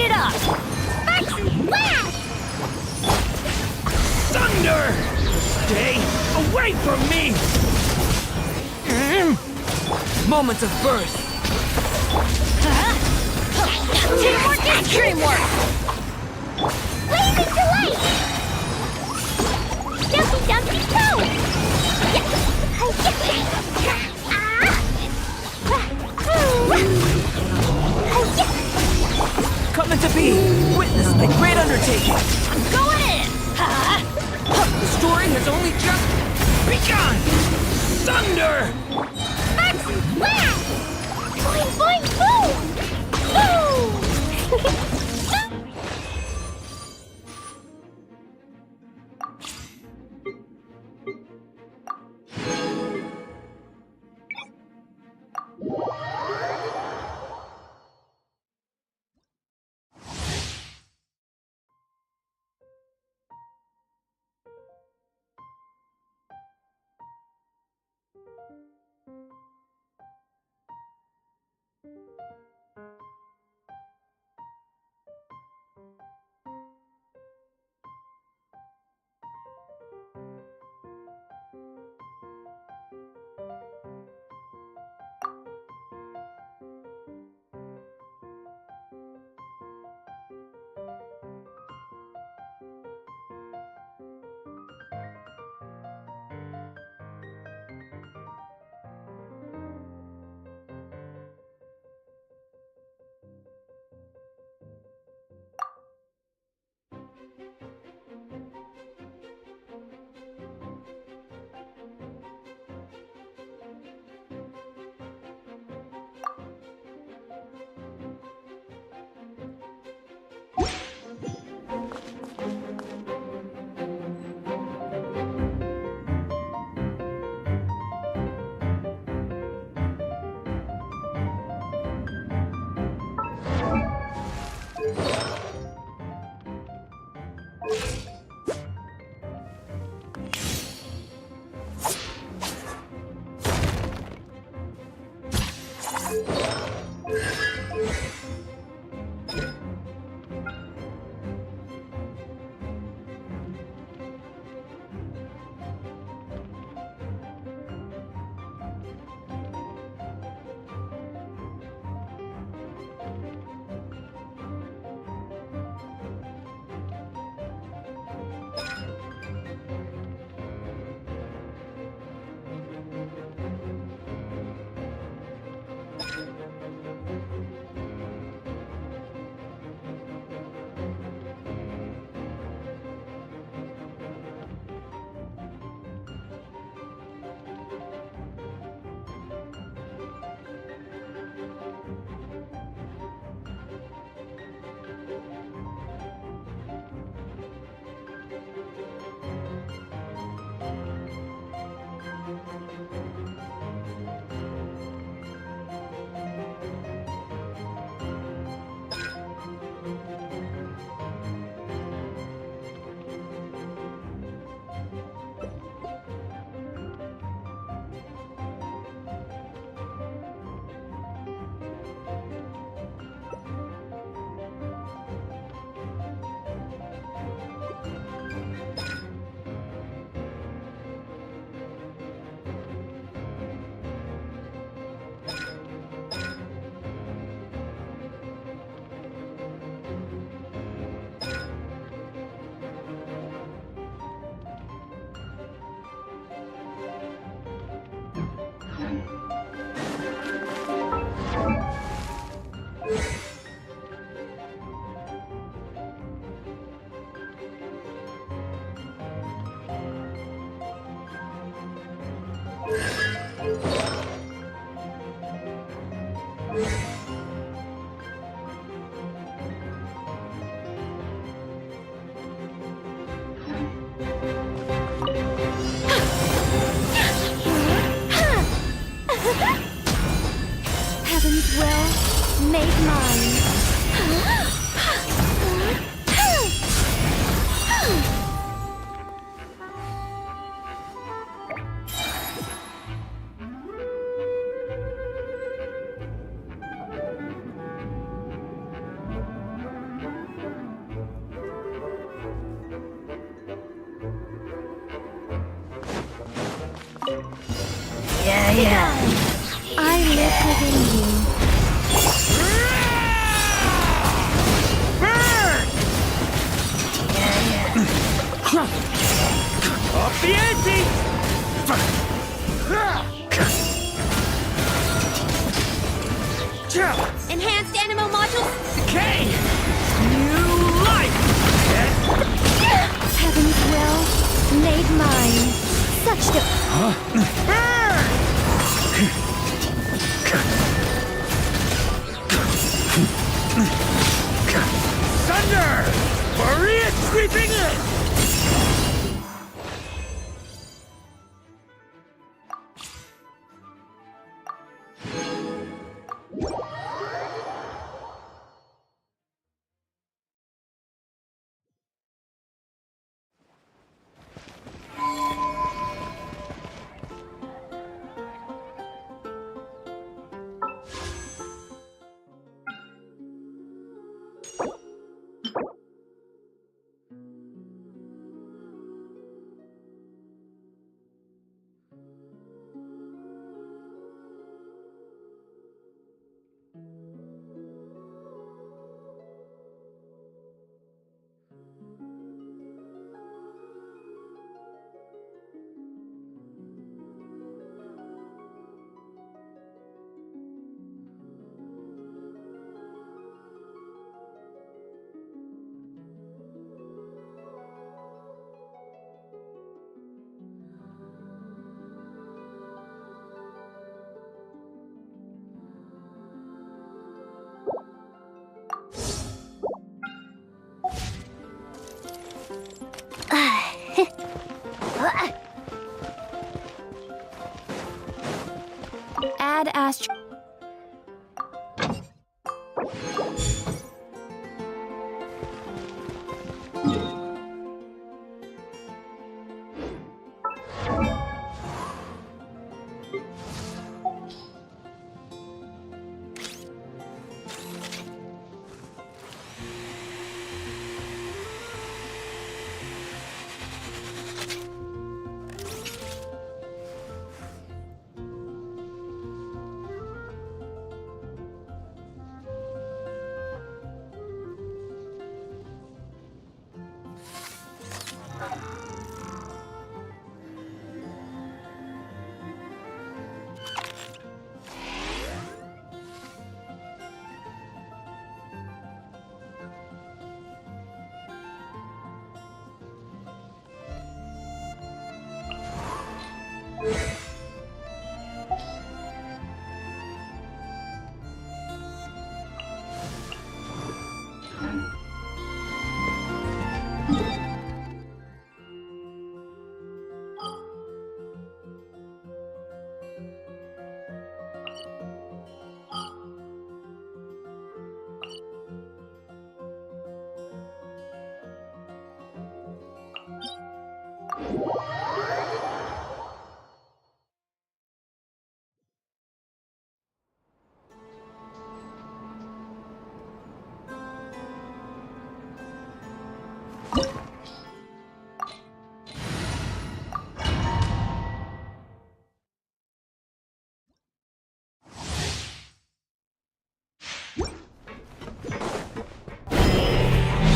it up! Spicy blast! Thunder! Stay away from me! Moments of birth. Teamwork is dreamwork! Blazing delight! Jumpy jumpy toe! Coming to be! Witness my great undertaking! I'm going in! The story has only just begun! Thunder! Spicy blast! Boing boing boom! Boom! Heaven's will made mine. Yeah. I live within you. Burn! Up the ante! Enhanced animal modules. Okay! New life! Heaven's will made mine. Such the Burn! Thunder! Maria sweeping in! Add astro.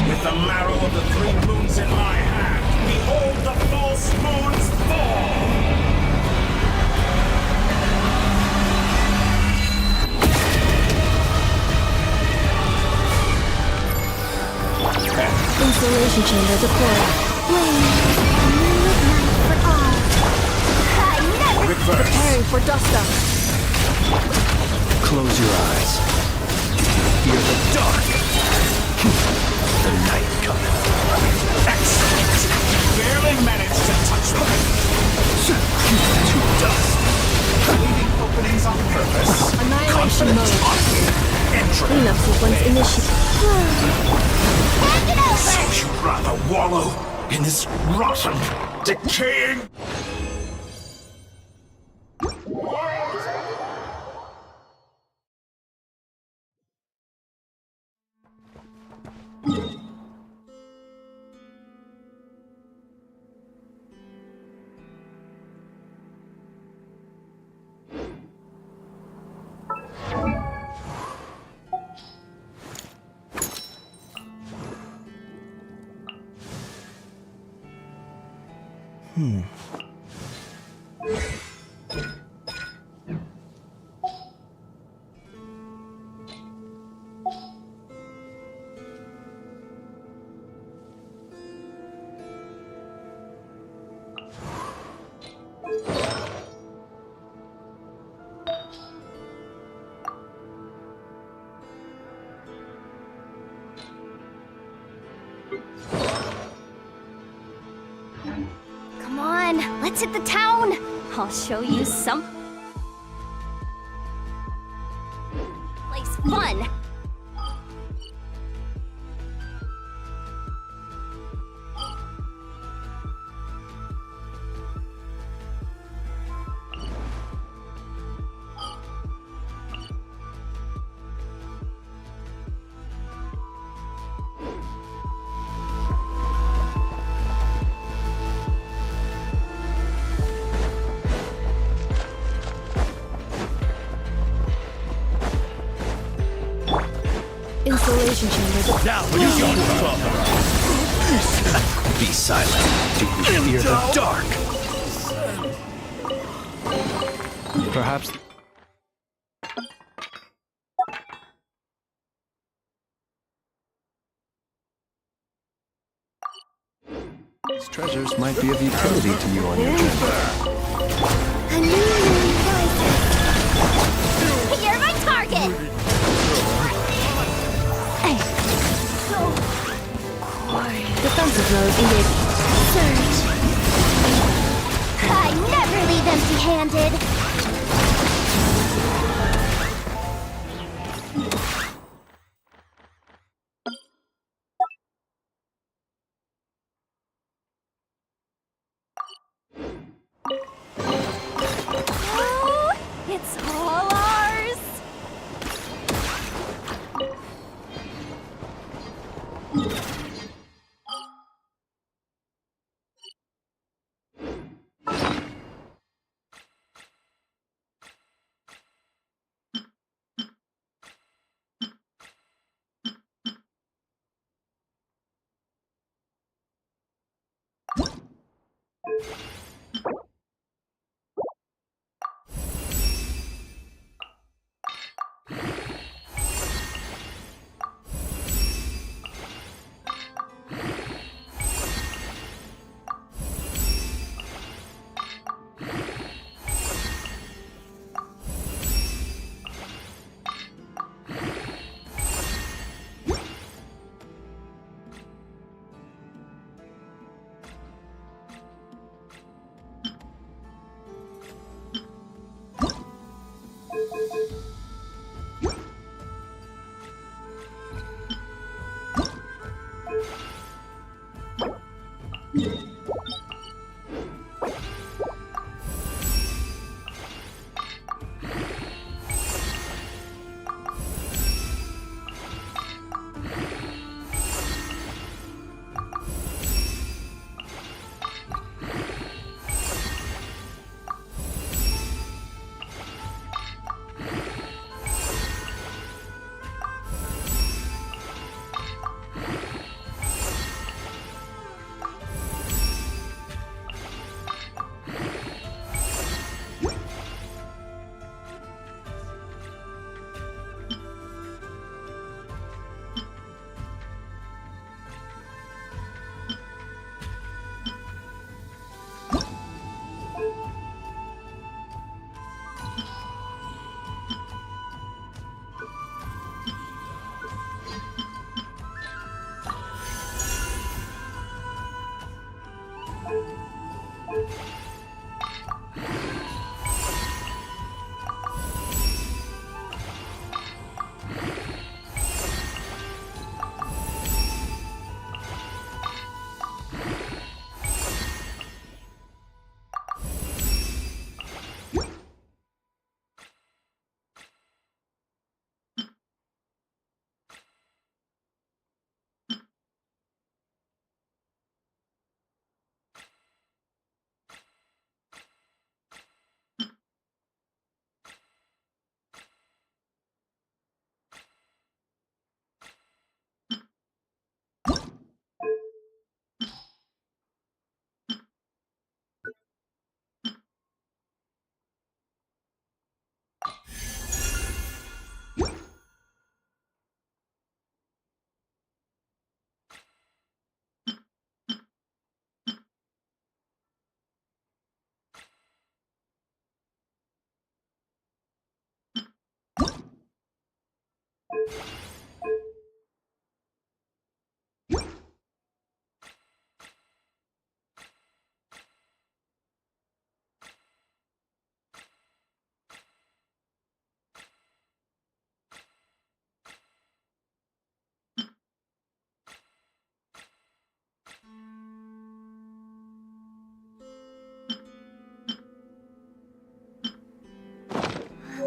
With the marrow of the three moons in my hand, behold the false moon's fall! Installation chamber deployed. Flame, a new midnight for all. Reverse. Preparing for dust up. Close your eyes. Fear the dark. The night coming. Excellent! You barely managed to touch me. To dust. Leaving openings on purpose. Annihilation Confident mode. on entry. Cleanup sequence initiated. Hand it over. So you'd rather wallow in this rotten, decaying... Come on, let's hit the town. I'll show you some place fun. Installation chamber. Now, what is your problem? Be silent. Do you fear the dark? Perhaps. These treasures might be of utility to you on your journey. A new crisis. You're my target. Defensive mode engaged. Surge. I never leave empty-handed. Oh, it's all ours.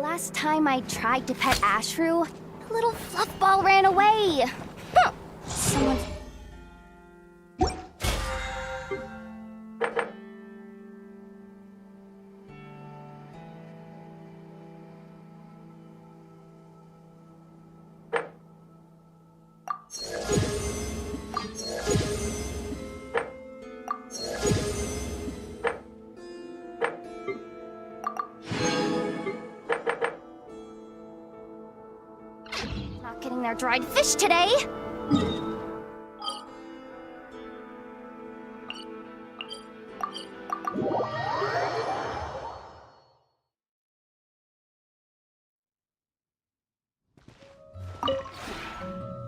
Last time I tried to pet Ashru, a little fluff ball ran away. Huh. Someone's... Not getting their dried fish today.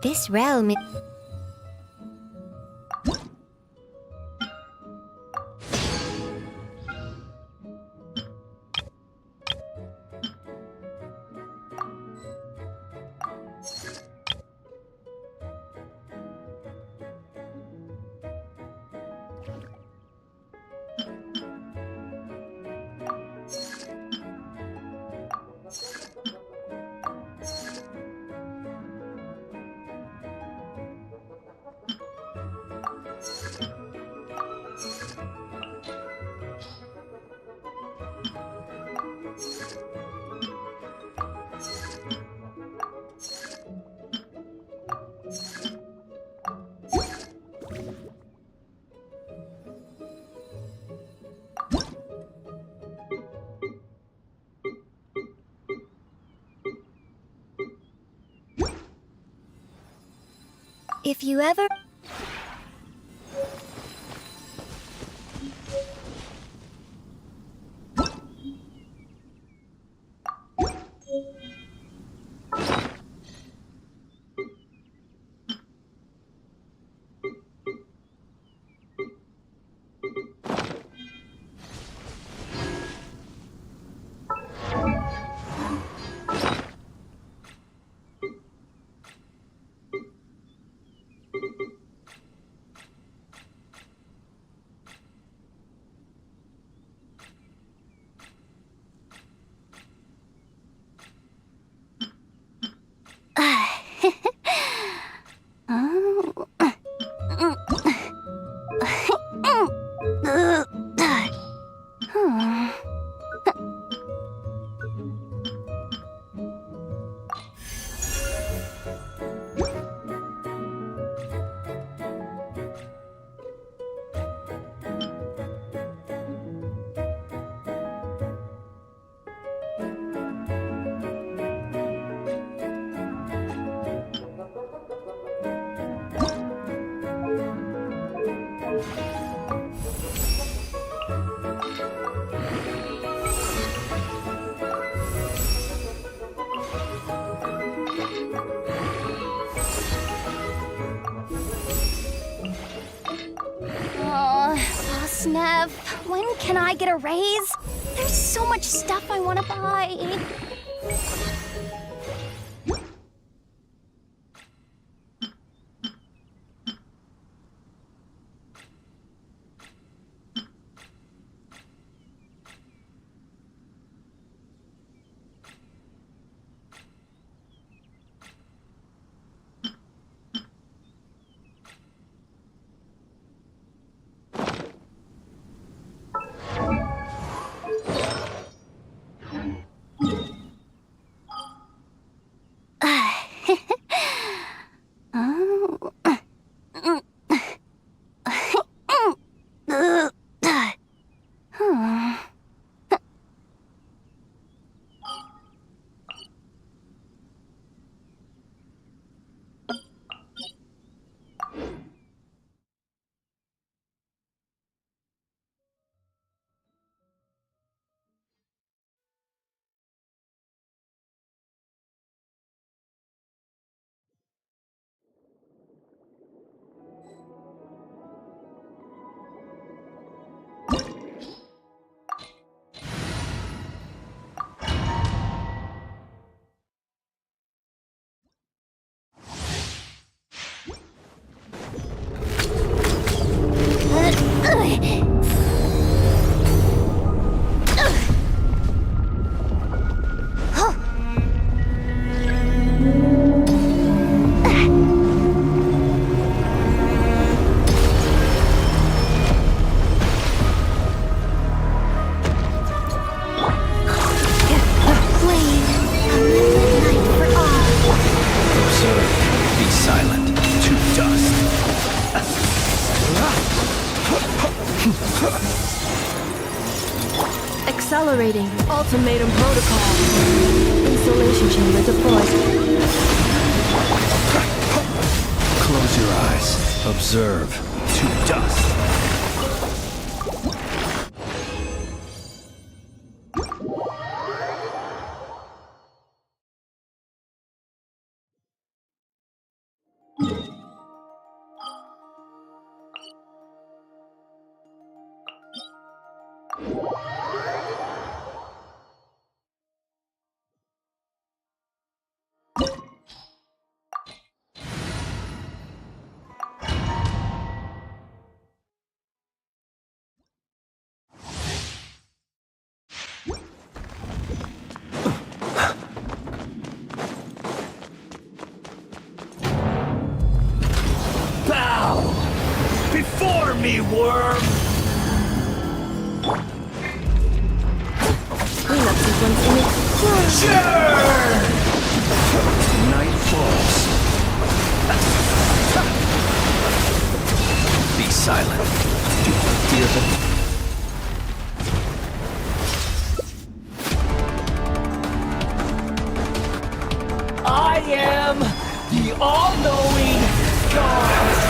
This realm is... If you ever... Boss Nev, when can I get a raise? There's so much stuff I want to buy. Accelerating. Ultimatum protocol. Installation chamber deployed. Close your eyes. Observe. To dust. Bow before me, worm! Cleanup sequence in Sure! Night falls. Be silent. Do you hear them? I am the all-knowing God!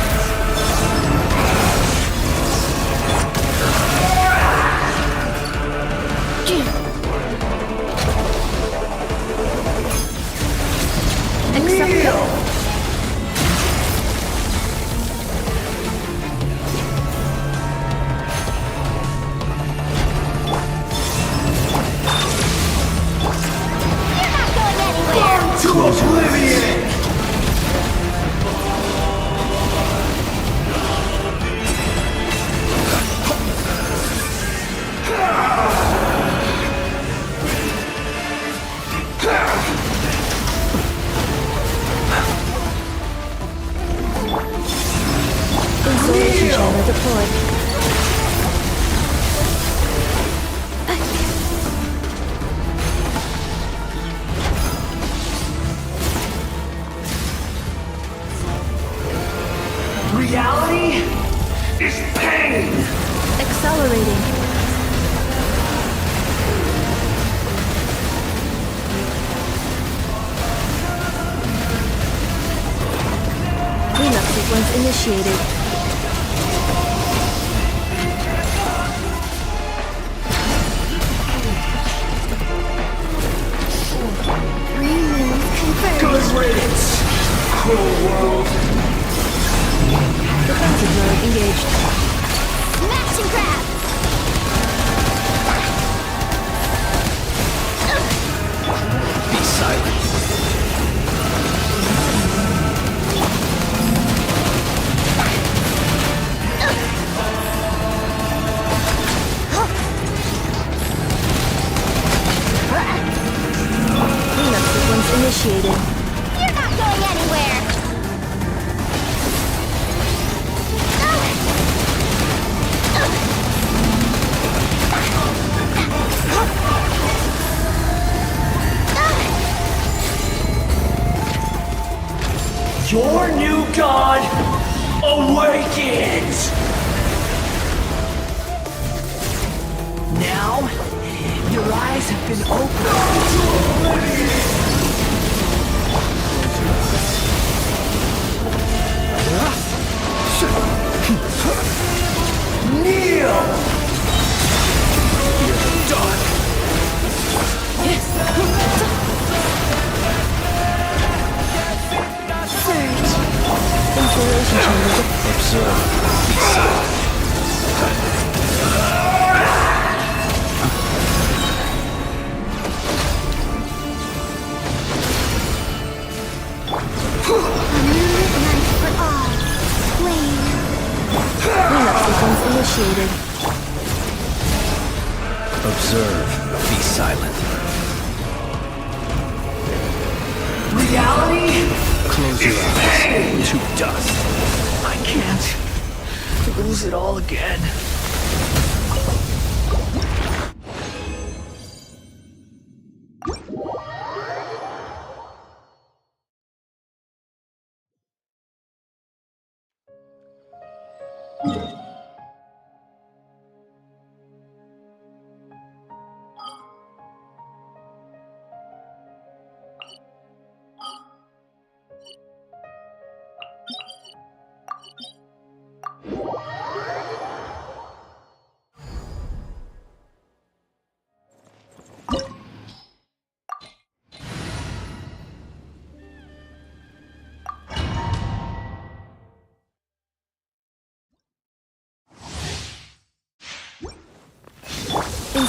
To oblivion! installation chamber deployed. Reality is pain! Accelerating. Cleanup sequence initiated. Good riddance, cruel world! Defensive mode engaged. Smash and grab! Be silent. Cleanup sequence initiated. You're not going anywhere! Your new god awakens! Now, your eyes have been opened. Kneel! Fear the dark! Installation chamber. Observe. Be silent. Night for all. Flame. Cleanup sequence initiated. Observe. Be silent. Reality? Close your eyes. To dust. I can't lose it all again.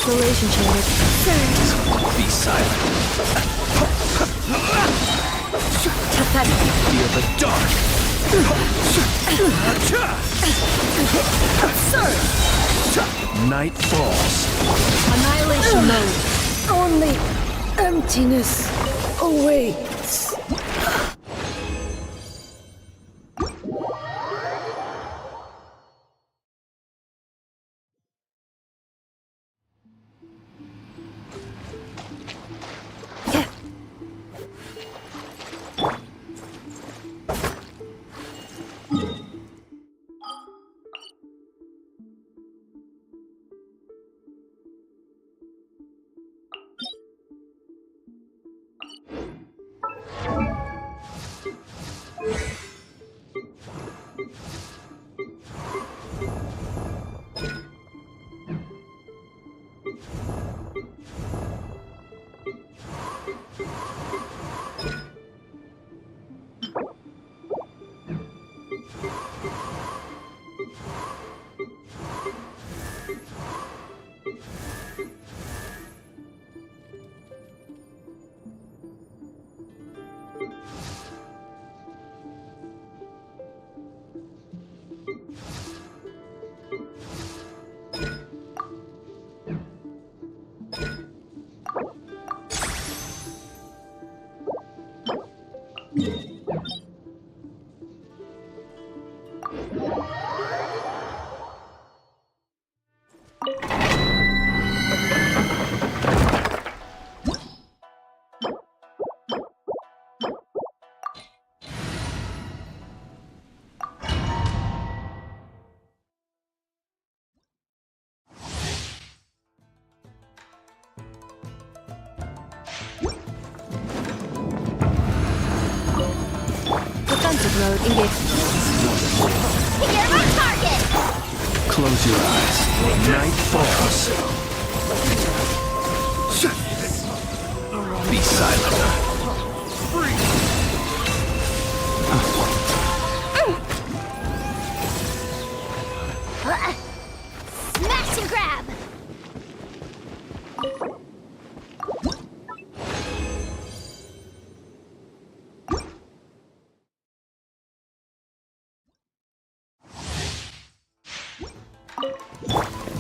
Installation chamber. Be silent. Feel the dark. Night falls. Annihilation mode. Only emptiness awaits. Defensive mode engaged. You're my target! Close your eyes. Night falls. Be silent. Smash and grab!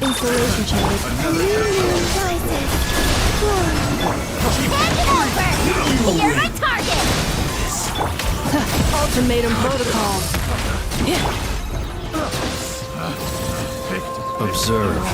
Installation chamber. Hand it over! You're my target! Ultimatum protocol. Observe.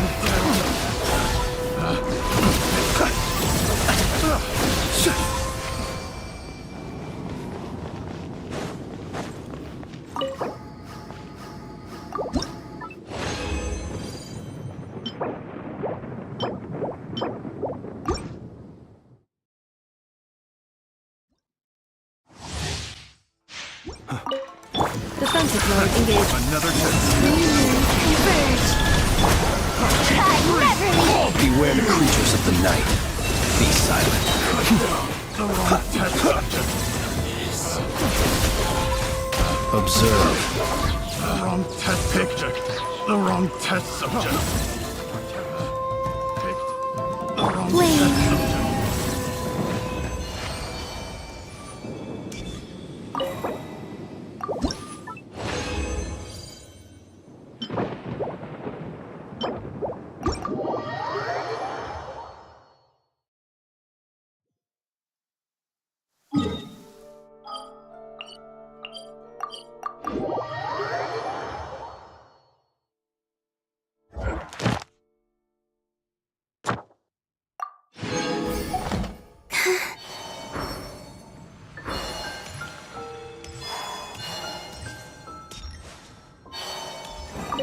Defensive mode engaged. Another test. Converge! I never leave! Beware the creatures of the night. Be silent. Observe. The wrong test subject. The wrong test subject. Picked the wrong test subject.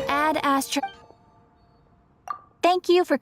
Add Astro. Thank you for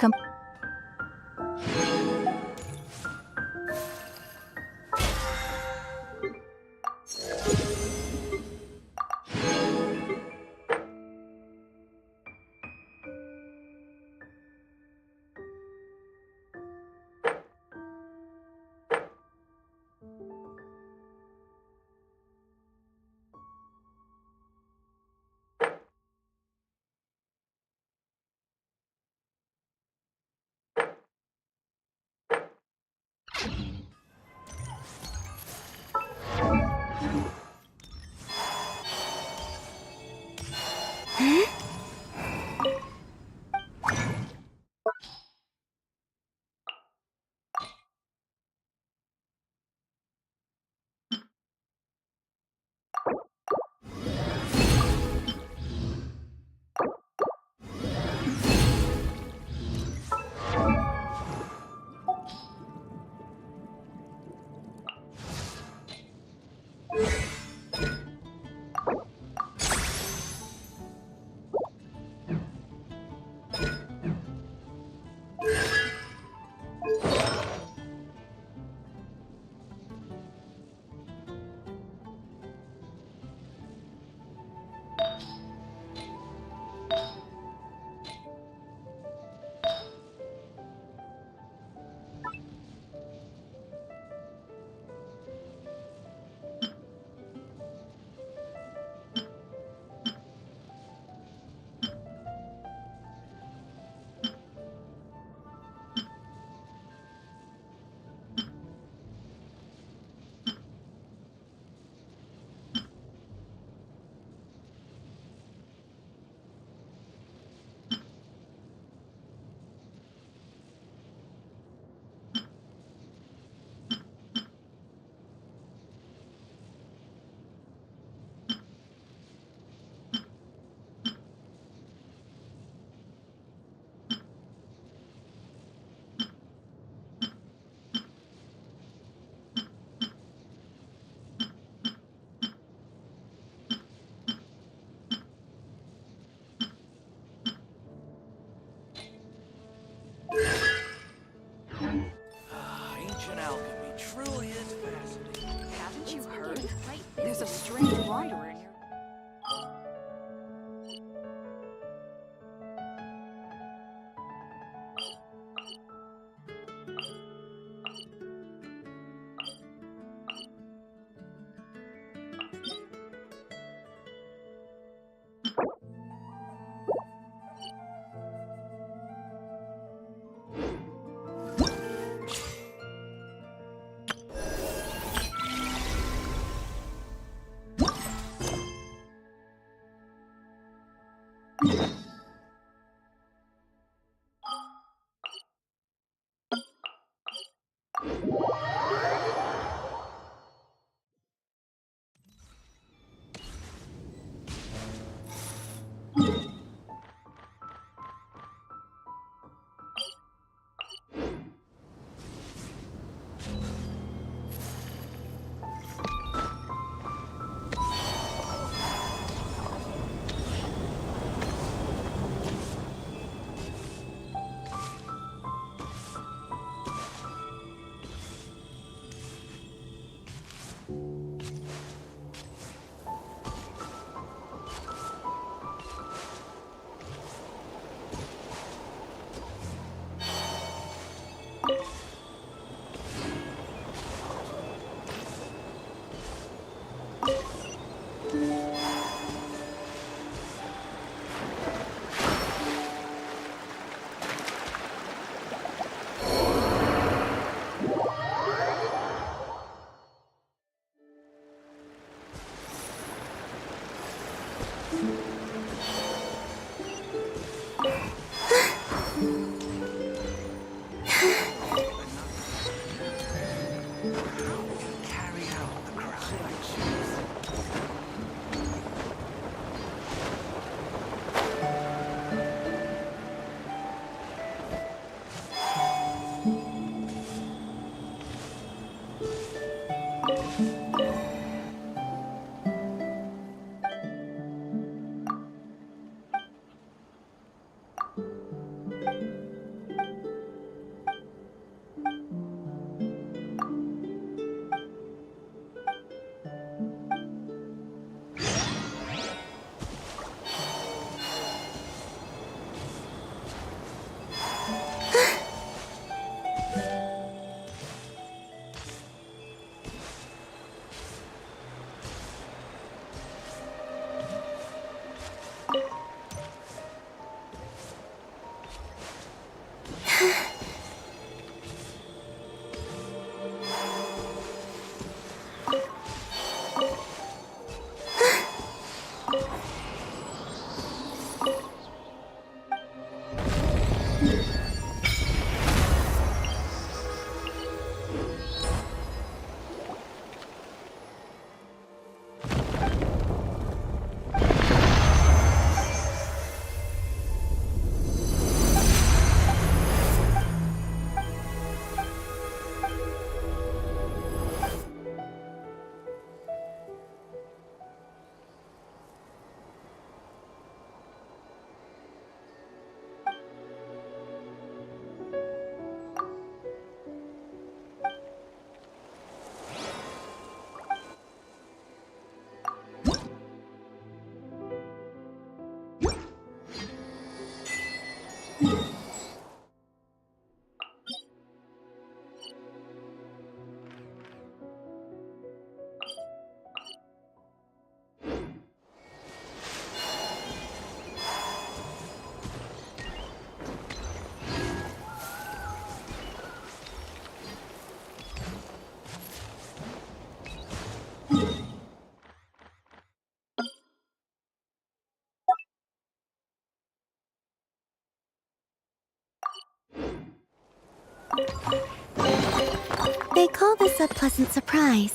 They call this a pleasant surprise,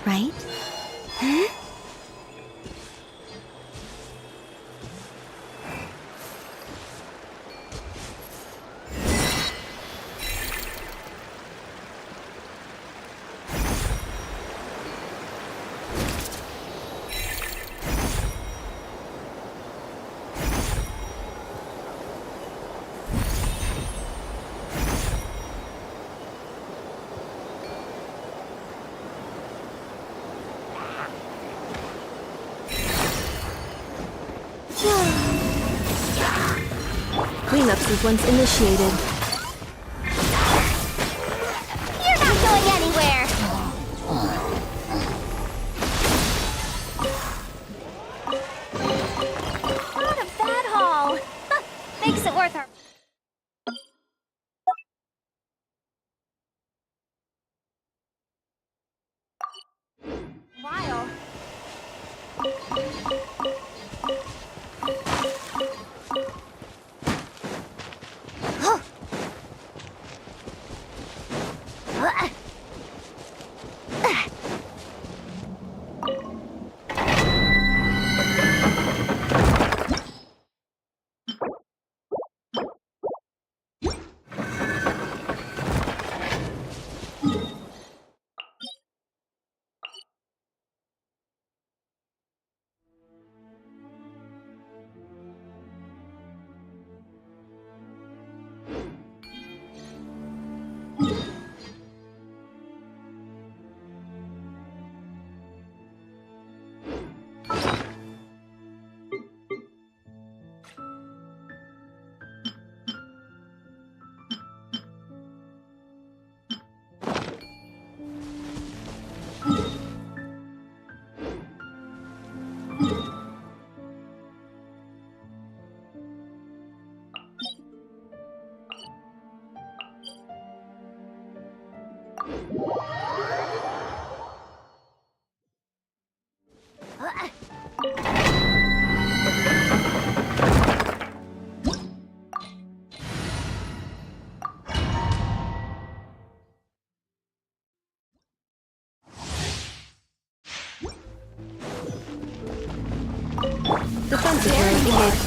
right? Huh? Cleanup sequence initiated. You're not going anywhere! Not a bad haul! Makes it worth our... while. Defensive turret engaged.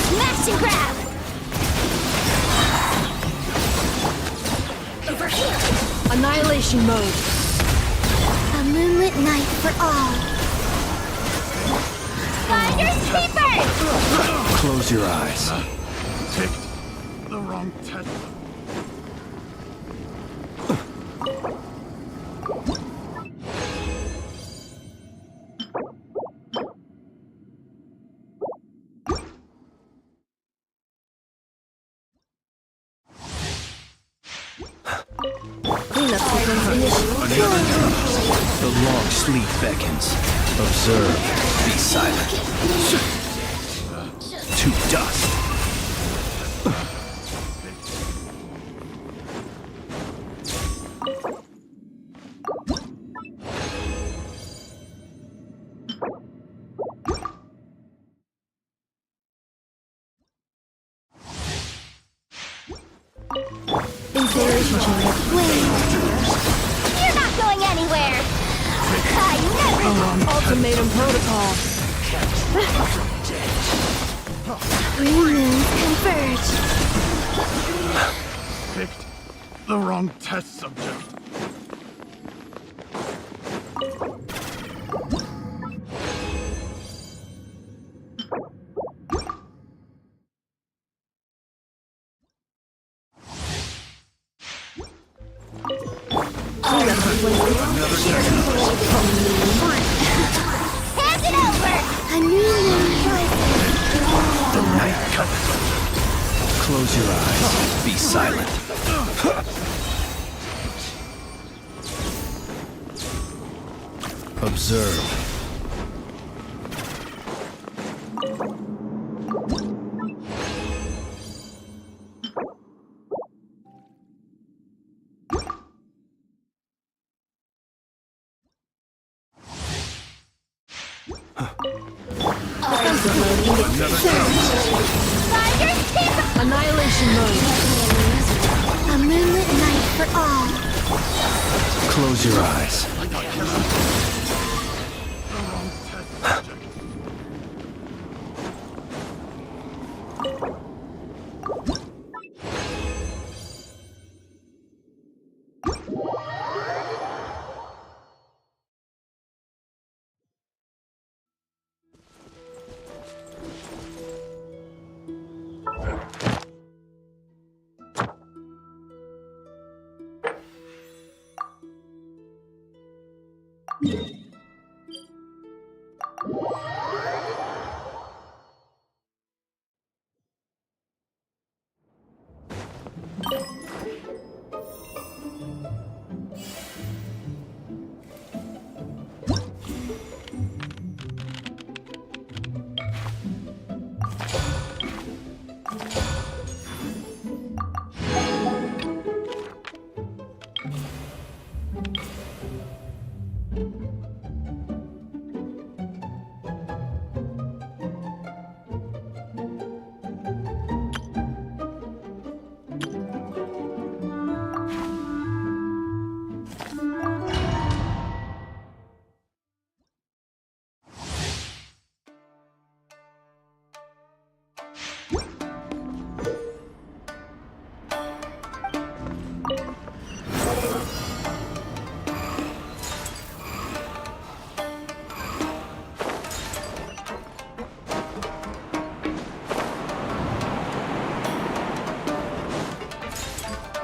Smash and grab! Over here! Annihilation mode. A moonlit night for all. Finders keepers! Close your eyes. Picked the wrong test. Cleanup sequence initiated. The long sleep beckons. Observe. Be silent. To dust. Incineration chamber. You're not going anywhere! I never... Ultimatum protocol. Three moons converge. Picked the wrong test subject. Cleanup sequence Hand it over! A new moon rises. The night comes. Close your eyes. Be silent. Observe. defensive mode engaged. Finders keepers! Annihilation mode. A moonlit night for all. Close your eyes.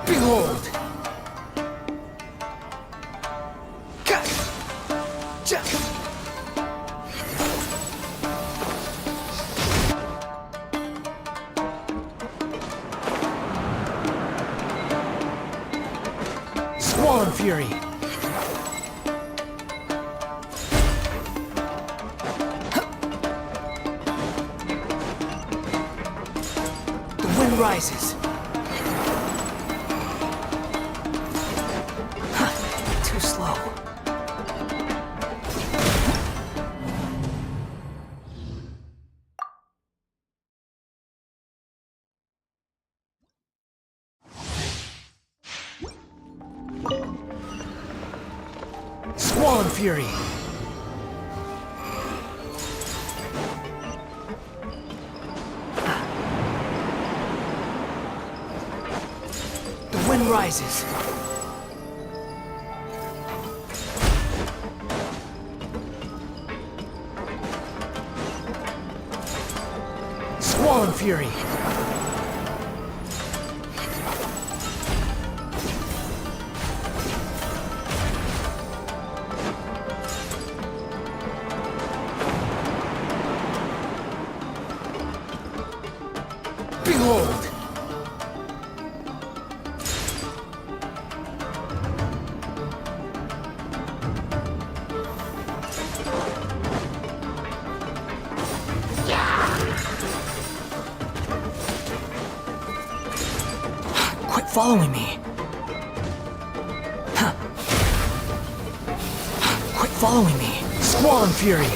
Behold! Squall Fury! The wind rises. Squall and Fury. The wind rises. Squall and Fury. Behold! Quit following me! Quit following me! Squall and Fury!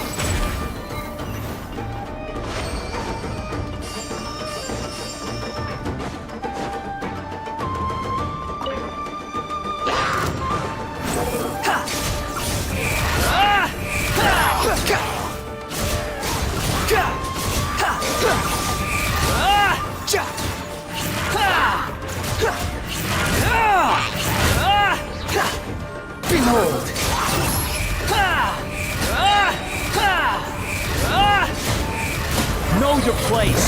Behold! Know your place!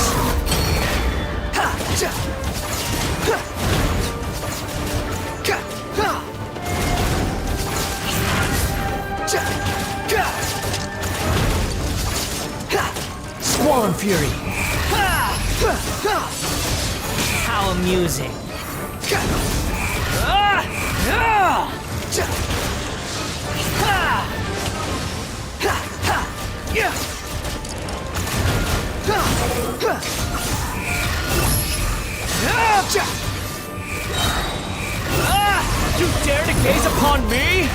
Squall and Fury! How amusing! You dare to gaze upon me?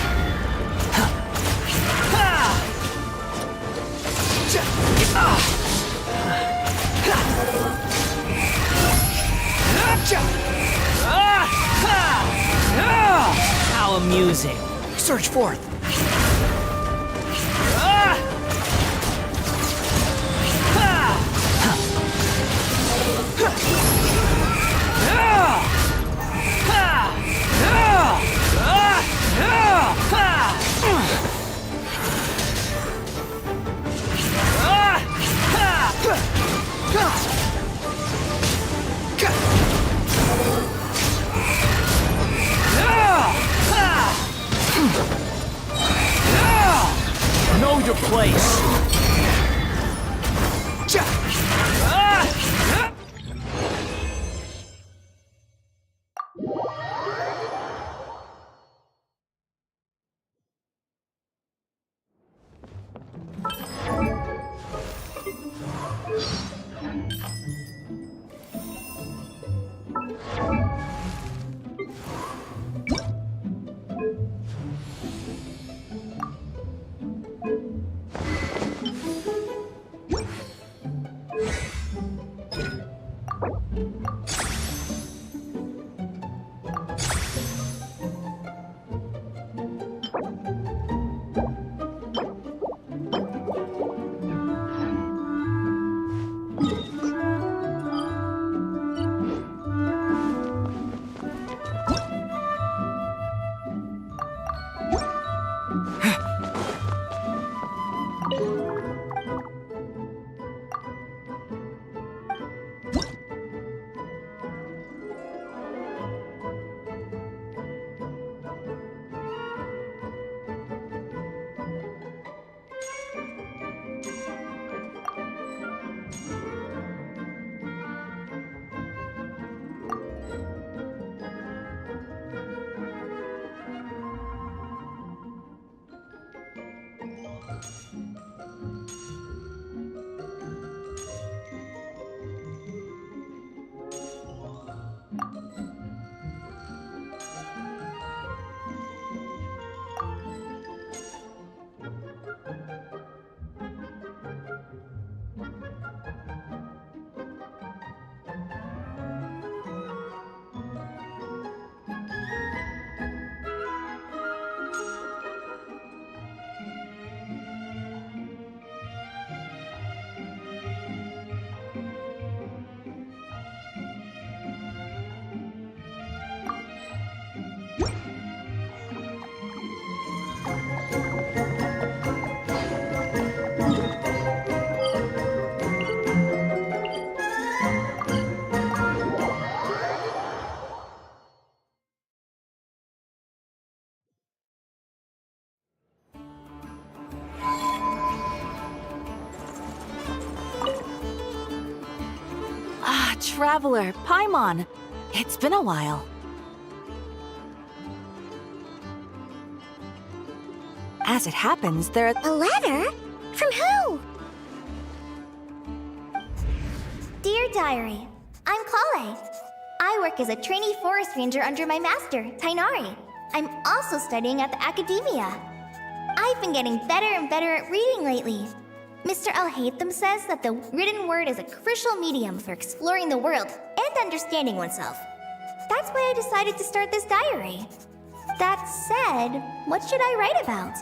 How amusing. Search forth. Know your place. Traveler, Paimon. It's been a while. As it happens, there are... A letter? From who? Dear Diary, I'm Kale. I work as a trainee forest ranger under my master, Tainari. I'm also studying at the academia. I've been getting better and better at reading lately. Mr. Al-Haytham says that the written word is a crucial medium for exploring the world and understanding oneself. That's why I decided to start this diary. That said, what should I write about?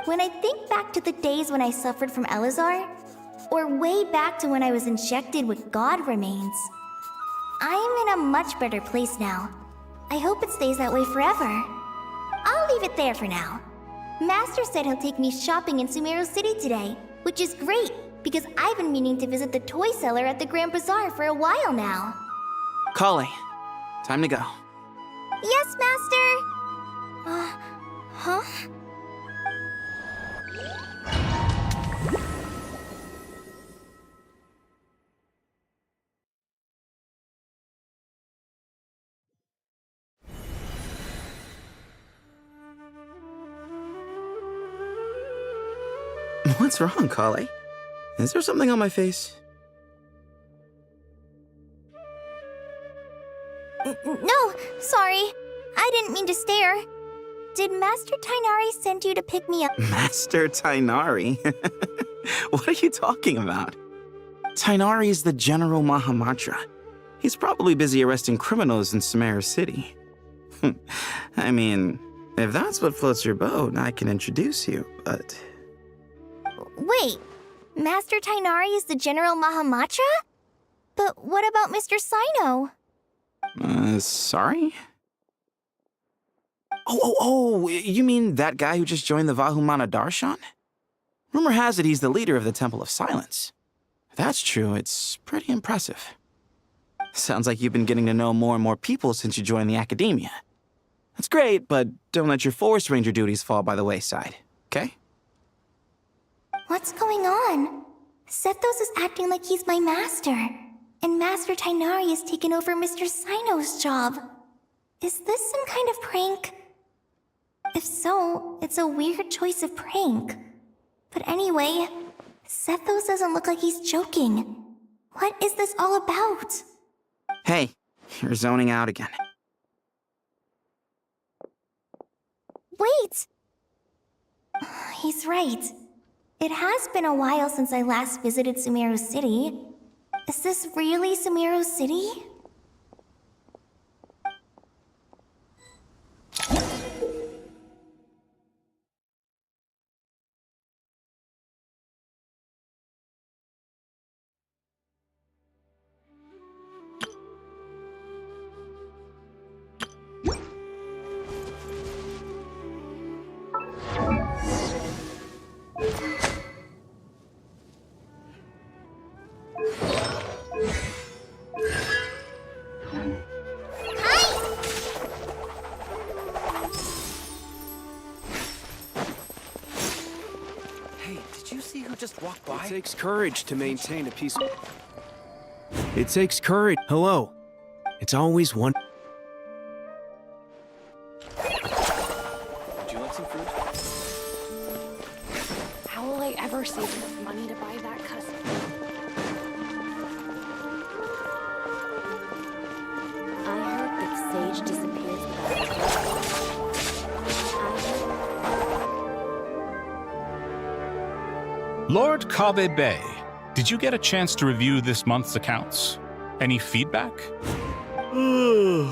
When I think back to the days when I suffered from Elazar, or way back to when I was injected with God remains, I'm in a much better place now. I hope it stays that way forever. I'll leave it there for now. Master said he'll take me shopping in Sumeru City today, which is great, because I've been meaning to visit the toy seller at the Grand Bazaar for a while now. Kale, time to go. Yes, Master! Huh? What's wrong, Kale? Is there something on my face? No, sorry. I didn't mean to stare. Did Master Tainari send you to pick me up? Master Tainari? What are you talking about? Tainari is the General Mahamatra. He's probably busy arresting criminals in Sumeru City. I mean, if that's what floats your boat, I can introduce you, but... Wait, Master Tainari is the General Mahamatra? But what about Mr. Sino? Sorry? Oh, you mean that guy who just joined the Vahumana Darshan? Rumor has it he's the leader of the Temple of Silence. If that's true, it's pretty impressive. Sounds like you've been getting to know more and more people since you joined the academia. That's great, but don't let your forest ranger duties fall by the wayside, okay? What's going on? Sethos is acting like he's my master, and Master Tainari has taken over Mr. Sino's job. Is this some kind of prank? If so, it's a weird choice of prank. But anyway, Sethos doesn't look like he's joking. What is this all about? Hey, you're zoning out again. Wait! He's right. It has been a while since I last visited Sumeru City. Is this really Sumeru City? Hey, did you see who just walked by? It takes courage to maintain a peace. It takes courage. Hello. It's always one. Would you like some fruit? How will I ever save enough money to buy that custom? I heard that Sage disappears without a trace. Lord Kabe Bay, did you get a chance to review this month's accounts? Any feedback? You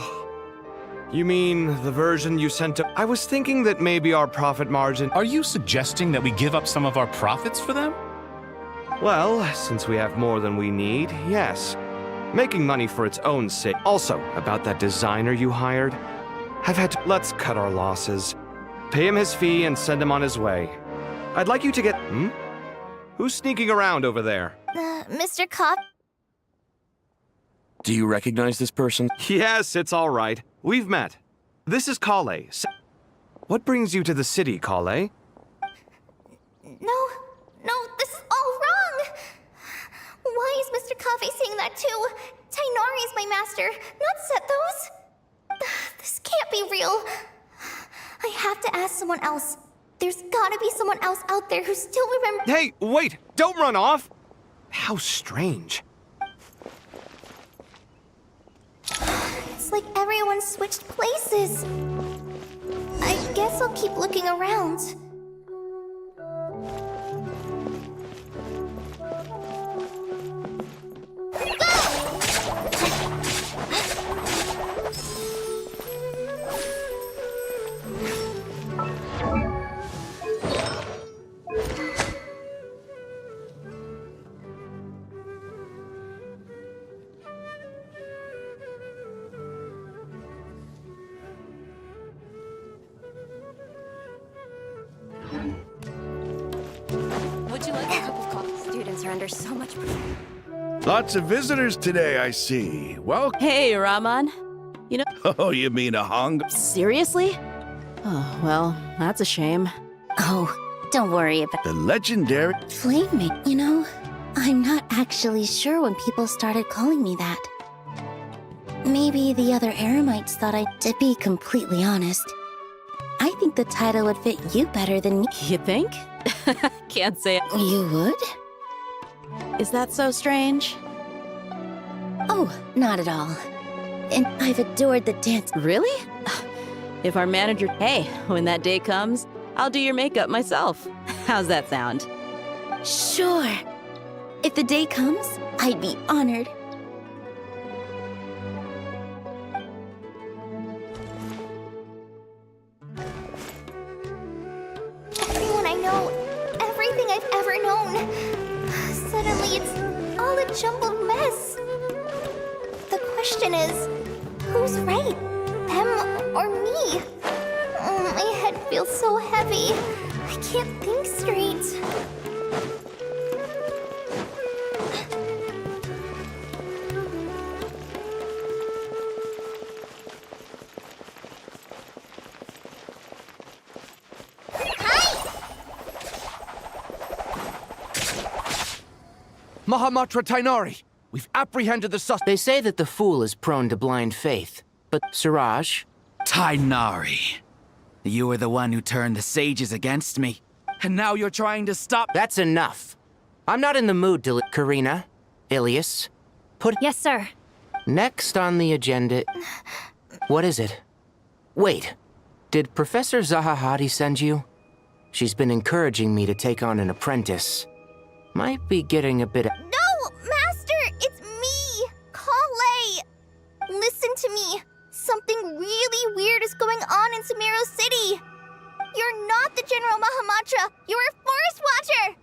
mean the version you sent to... I was thinking that maybe our profit margin... Are you suggesting that we give up some of our profits for them? Well, since we have more than we need, yes. Making money for its own sake. Also, about that designer you hired. I've had to... Let's cut our losses. Pay him his fee and send him on his way. I'd like you to get... Who's sneaking around over there? Mr. Cop? Do you recognize this person? Yes, it's all right. We've met. This is Kale. What brings you to the city, Kale? No, this is all wrong! Why is Mr. Kave saying that too? Tainari is my master, not Sethos. This can't be real. I have to ask someone else. There's gotta be someone else out there who still remembers. Hey, wait! Don't run off! How strange. It's like everyone switched places. I guess I'll keep looking around. Would you like a cup of coffee? Students are under so much pressure. Lots of visitors today, I see. Well, Hey, Raman. oh, you mean a hung? Seriously? Oh, well, that's a shame. Oh, don't worry about The legendary. Flaming. You know, I'm not actually sure when people started calling me that. Maybe the other Eremites thought to be completely honest. I think the title would fit you better than me. You think? Can't say it. You would? Is that so strange? Oh, not at all. And I've adored the dance. Really? If our manager... Hey, when that day comes, I'll do your makeup myself. How's that sound? Sure. If the day comes, I'd be honored. Everyone I know, everything I've ever known. Suddenly it's all a jumbled mess. The question is, who's right? Them or me? Oh, my head feels so heavy. I can't think straight. Mahamatra Tainari! We've apprehended the suspect. They say that the fool is prone to blind faith, but Siraj, Tainari. You were the one who turned the sages against me. And now you're trying to stop. that's enough. I'm not in the mood to Karina, Ilias, put Yes, sir. next on the agenda. What is it? Wait, did Professor Zahahati send you? She's been encouraging me to take on an apprentice. Might be getting a bit of... No, Master, it's me, Kale. Listen to me. Something really weird is going on in Sumeru City. You're not the General Mahamatra. You're a forest watcher.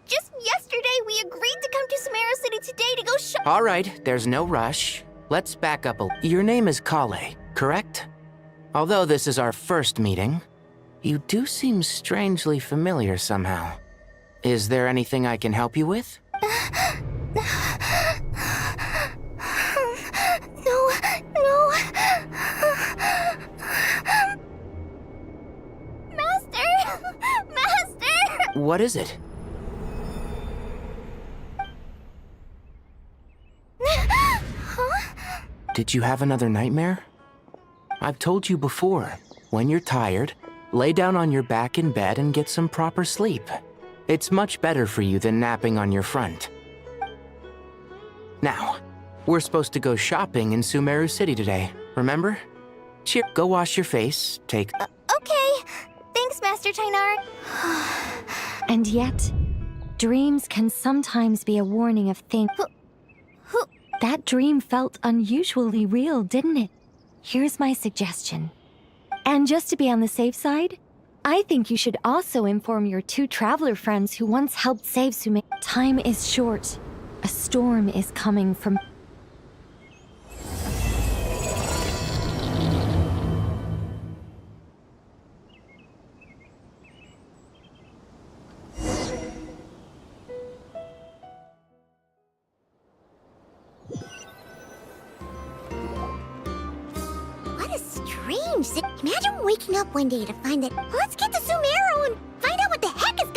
Just yesterday, we agreed to come to Sumeru City today to go shop. All right, there's no rush. Let's back up a... Your name is Kale, correct? Although this is our first meeting, you do seem strangely familiar somehow. Is there anything I can help you with? No. Master! What is it? Huh? Did you have another nightmare? I've told you before, when you're tired, lay down on your back in bed and get some proper sleep. It's much better for you than napping on your front. Now, we're supposed to go shopping in Sumeru City today, remember? Cheer, go wash your face, take... Okay. Thanks, Master Tainar. And yet, dreams can sometimes be a warning of things. Who? That dream felt unusually real, didn't it? Here's my suggestion. And just to be on the safe side, I think you should also inform your two traveler friends who once helped save Sume. Time is short. A storm is coming from... What a strange thing. Imagine waking up one day to find that, let's get to Sumeru and find out what the heck is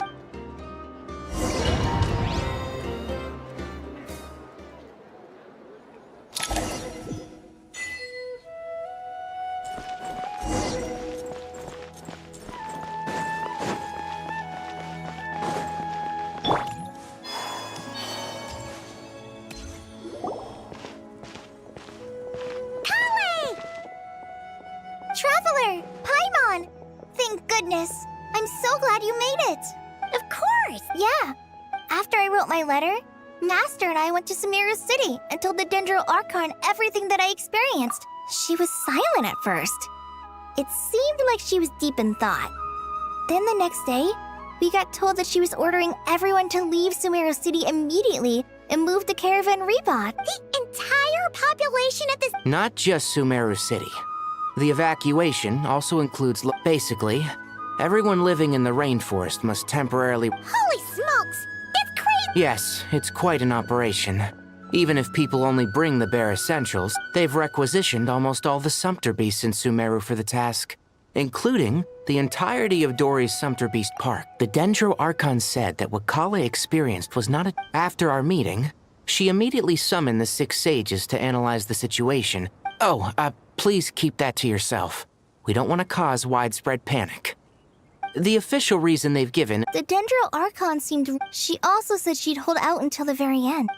goodness! I'm so glad you made it! Of course! Yeah. After I wrote my letter, Master and I went to Sumeru City and told the Dendro Archon everything that I experienced. She was silent at first. It seemed like she was deep in thought. Then the next day, we got told that she was ordering everyone to leave Sumeru City immediately and move to Caravan Rebot. The entire population of this... Not just Sumeru City. The evacuation also includes, basically, everyone living in the rainforest must temporarily... Holy smokes! That's crazy! Yes, it's quite an operation. Even if people only bring the bare essentials, they've requisitioned almost all the Sumpter Beasts in Sumeru for the task, including the entirety of Dory's Sumpter Beast Park. The Dendro Archon said that what Kale experienced was not a... After our meeting, she immediately summoned the 6 sages to analyze the situation. Oh, please keep that to yourself. We don't want to cause widespread panic. The official reason they've given... The Dendro Archon seemed... She also said she'd hold out until the very end.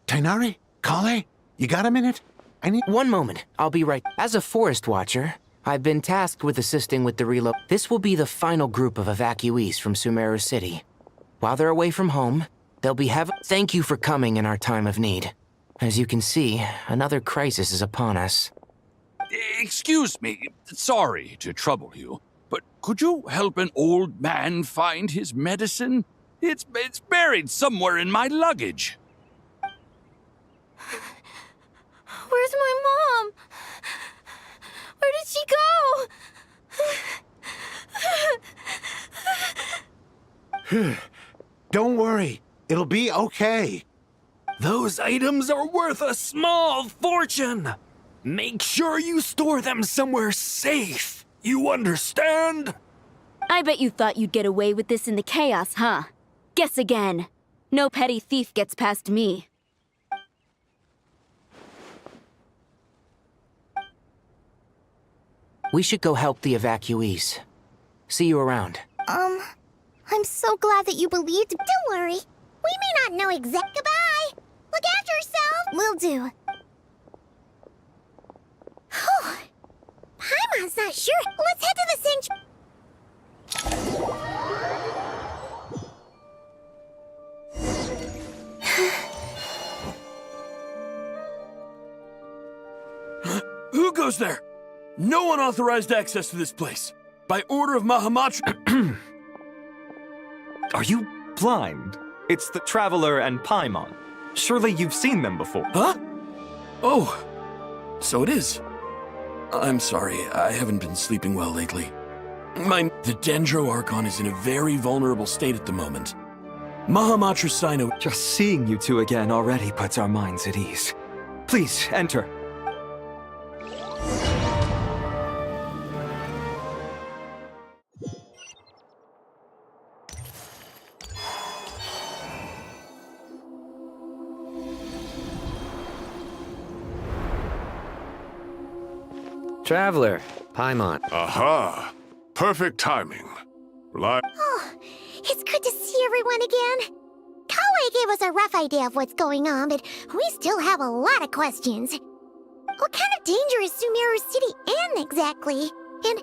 Tighnari? Kale? You got a minute? I need... One moment, I'll be right. As a forest watcher, I've been tasked with assisting with the reload. This will be the final group of evacuees from Sumeru City. While they're away from home, they'll be Thank you for coming in our time of need. As you can see, another crisis is upon us. Excuse me, sorry to trouble you, but could you help an old man find his medicine? It's buried somewhere in my luggage. Where's my mom? Where did she go? Don't worry. It'll be okay. Those items are worth a small fortune. Make sure you store them somewhere safe. You understand? I bet you thought you'd get away with this in the chaos, huh? Guess again. No petty thief gets past me. We should go help the evacuees. See you around. I'm so glad that you believed... Don't worry. We may not know exact... Goodbye! Look after yourself! Will do. Whew. Paimon's not sure. Let's head to the Who goes there? No unauthorized access to this place. By order of Mahamatra... Are you blind? It's the Traveler and Paimon. Surely you've seen them before. Huh? Oh, so it is. I'm sorry, I haven't been sleeping well lately. The Dendro Archon is in a very vulnerable state at the moment. Mahamatra Sino... Just seeing you two again already puts our minds at ease. Please, enter. Traveler, Paimon. Aha! Perfect timing. Oh, it's good to see everyone again. Kale gave us a rough idea of what's going on, but we still have a lot of questions. What kind of danger is Sumeru City in exactly? And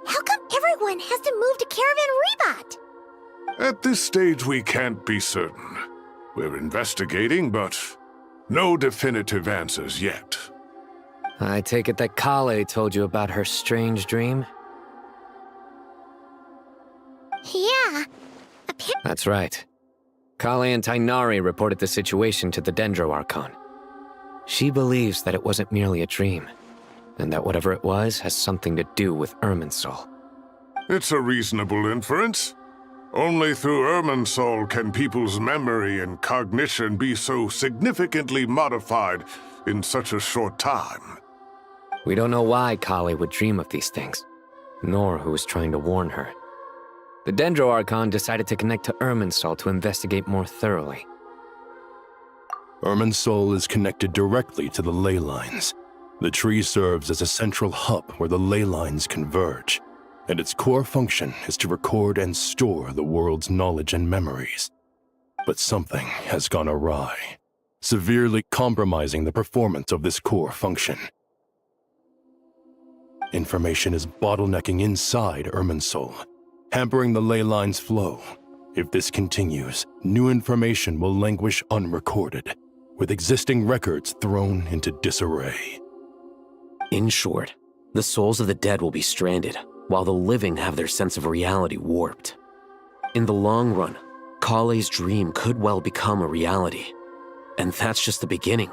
how come everyone has to move to Caravan Rebot? At this stage, we can't be certain. We're investigating, but no definitive answers yet. I take it that Kale told you about her strange dream? Yeah. That's right. Kale and Tighnari reported the situation to the Dendro Archon. She believes that it wasn't merely a dream, and that whatever it was has something to do with Irminsul. It's a reasonable inference. Only through Irminsul can people's memory and cognition be so significantly modified in such a short time. We don't know why Kale would dream of these things, nor who was trying to warn her. The Dendro Archon decided to connect to Irminsul to investigate more thoroughly. Irminsul is connected directly to the ley lines. The tree serves as a central hub where the ley lines converge, and its core function is to record and store the world's knowledge and memories. But something has gone awry, severely compromising the performance of this core function. Information is bottlenecking inside Irminsul, hampering the ley line's flow. If this continues, new information will languish unrecorded, with existing records thrown into disarray. In short, the souls of the dead will be stranded, while the living have their sense of reality warped. In the long run, Kale's dream could well become a reality. And that's just the beginning.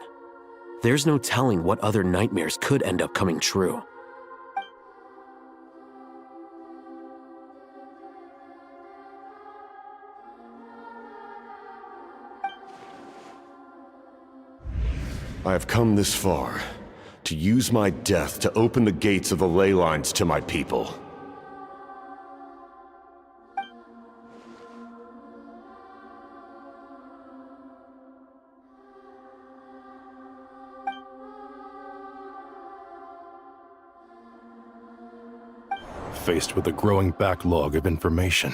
There's no telling what other nightmares could end up coming true. I have come this far, to use my death to open the gates of the ley lines to my people. Faced with a growing backlog of information,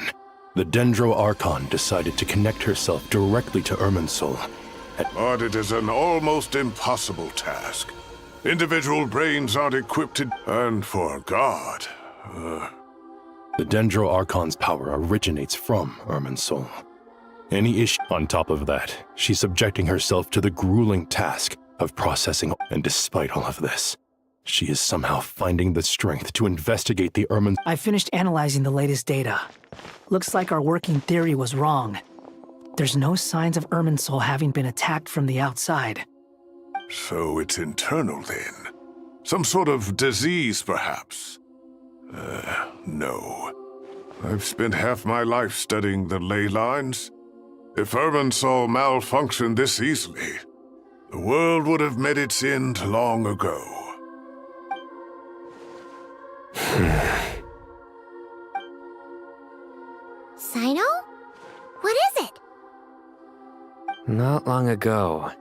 the Dendro Archon decided to connect herself directly to Irminsul. But it is an almost impossible task. Individual brains aren't equipped to... And for God... The Dendro Archon's power originates from Irminsul. Any issue... On top of that, she's subjecting herself to the grueling task of processing... And despite all of this, she is somehow finding the strength to investigate the I finished analyzing the latest data. Looks like our working theory was wrong. There's no signs of Irminsul having been attacked from the outside. So it's internal then? Some sort of disease, perhaps? No. I've spent half my life studying the ley lines. If Irminsul malfunctioned this easily, the world would have met its end long ago. Sino? What is it? Not long ago,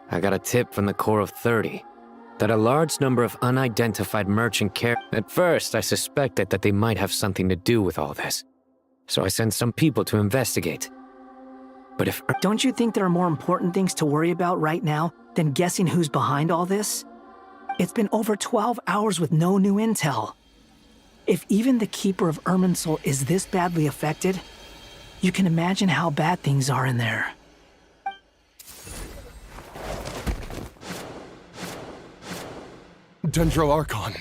I got a tip from the Core of 30 that a large number of unidentified merchant At first, I suspected that they might have something to do with all this, so I sent some people to investigate. But if... Don't you think there are more important things to worry about right now than guessing who's behind all this? It's been over 12 hours with no new intel. If even the Keeper of Irminsul is this badly affected, you can imagine how bad things are in there. Dendro Archon.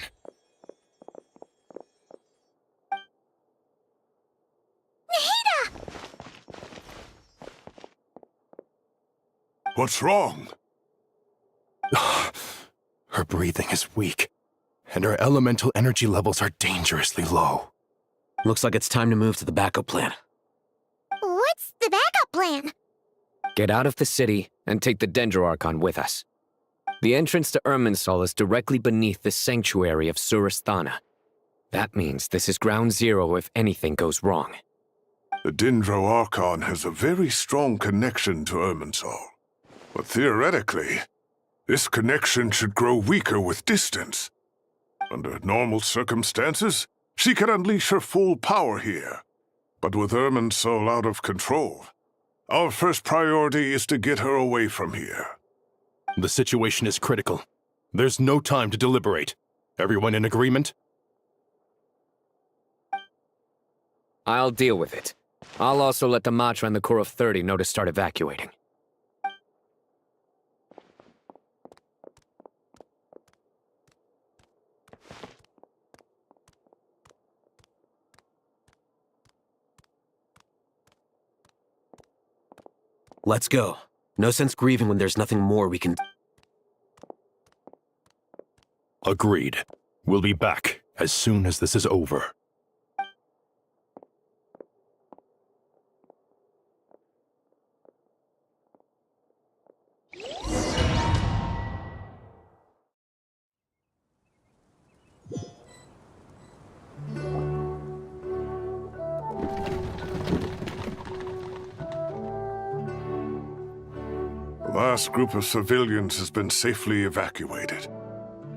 What's wrong? Her breathing is weak, and her elemental energy levels are dangerously low. Looks like it's time to move to the backup plan. What's the backup plan? Get out of the city and take the Dendro Archon with us. The entrance to Irminsul is directly beneath the sanctuary of Surasthana. That means this is ground zero if anything goes wrong. The Dendro Archon has a very strong connection to Irminsul. But theoretically, this connection should grow weaker with distance. Under normal circumstances, she can unleash her full power here. But with Irminsul out of control, our first priority is to get her away from here. The situation is critical. There's no time to deliberate. Everyone in agreement? I'll deal with it. I'll also let the Matra and the Core of 30 know to start evacuating. Let's go. No sense grieving when there's nothing more we can... Agreed. We'll be back as soon as this is over. The last group of civilians has been safely evacuated.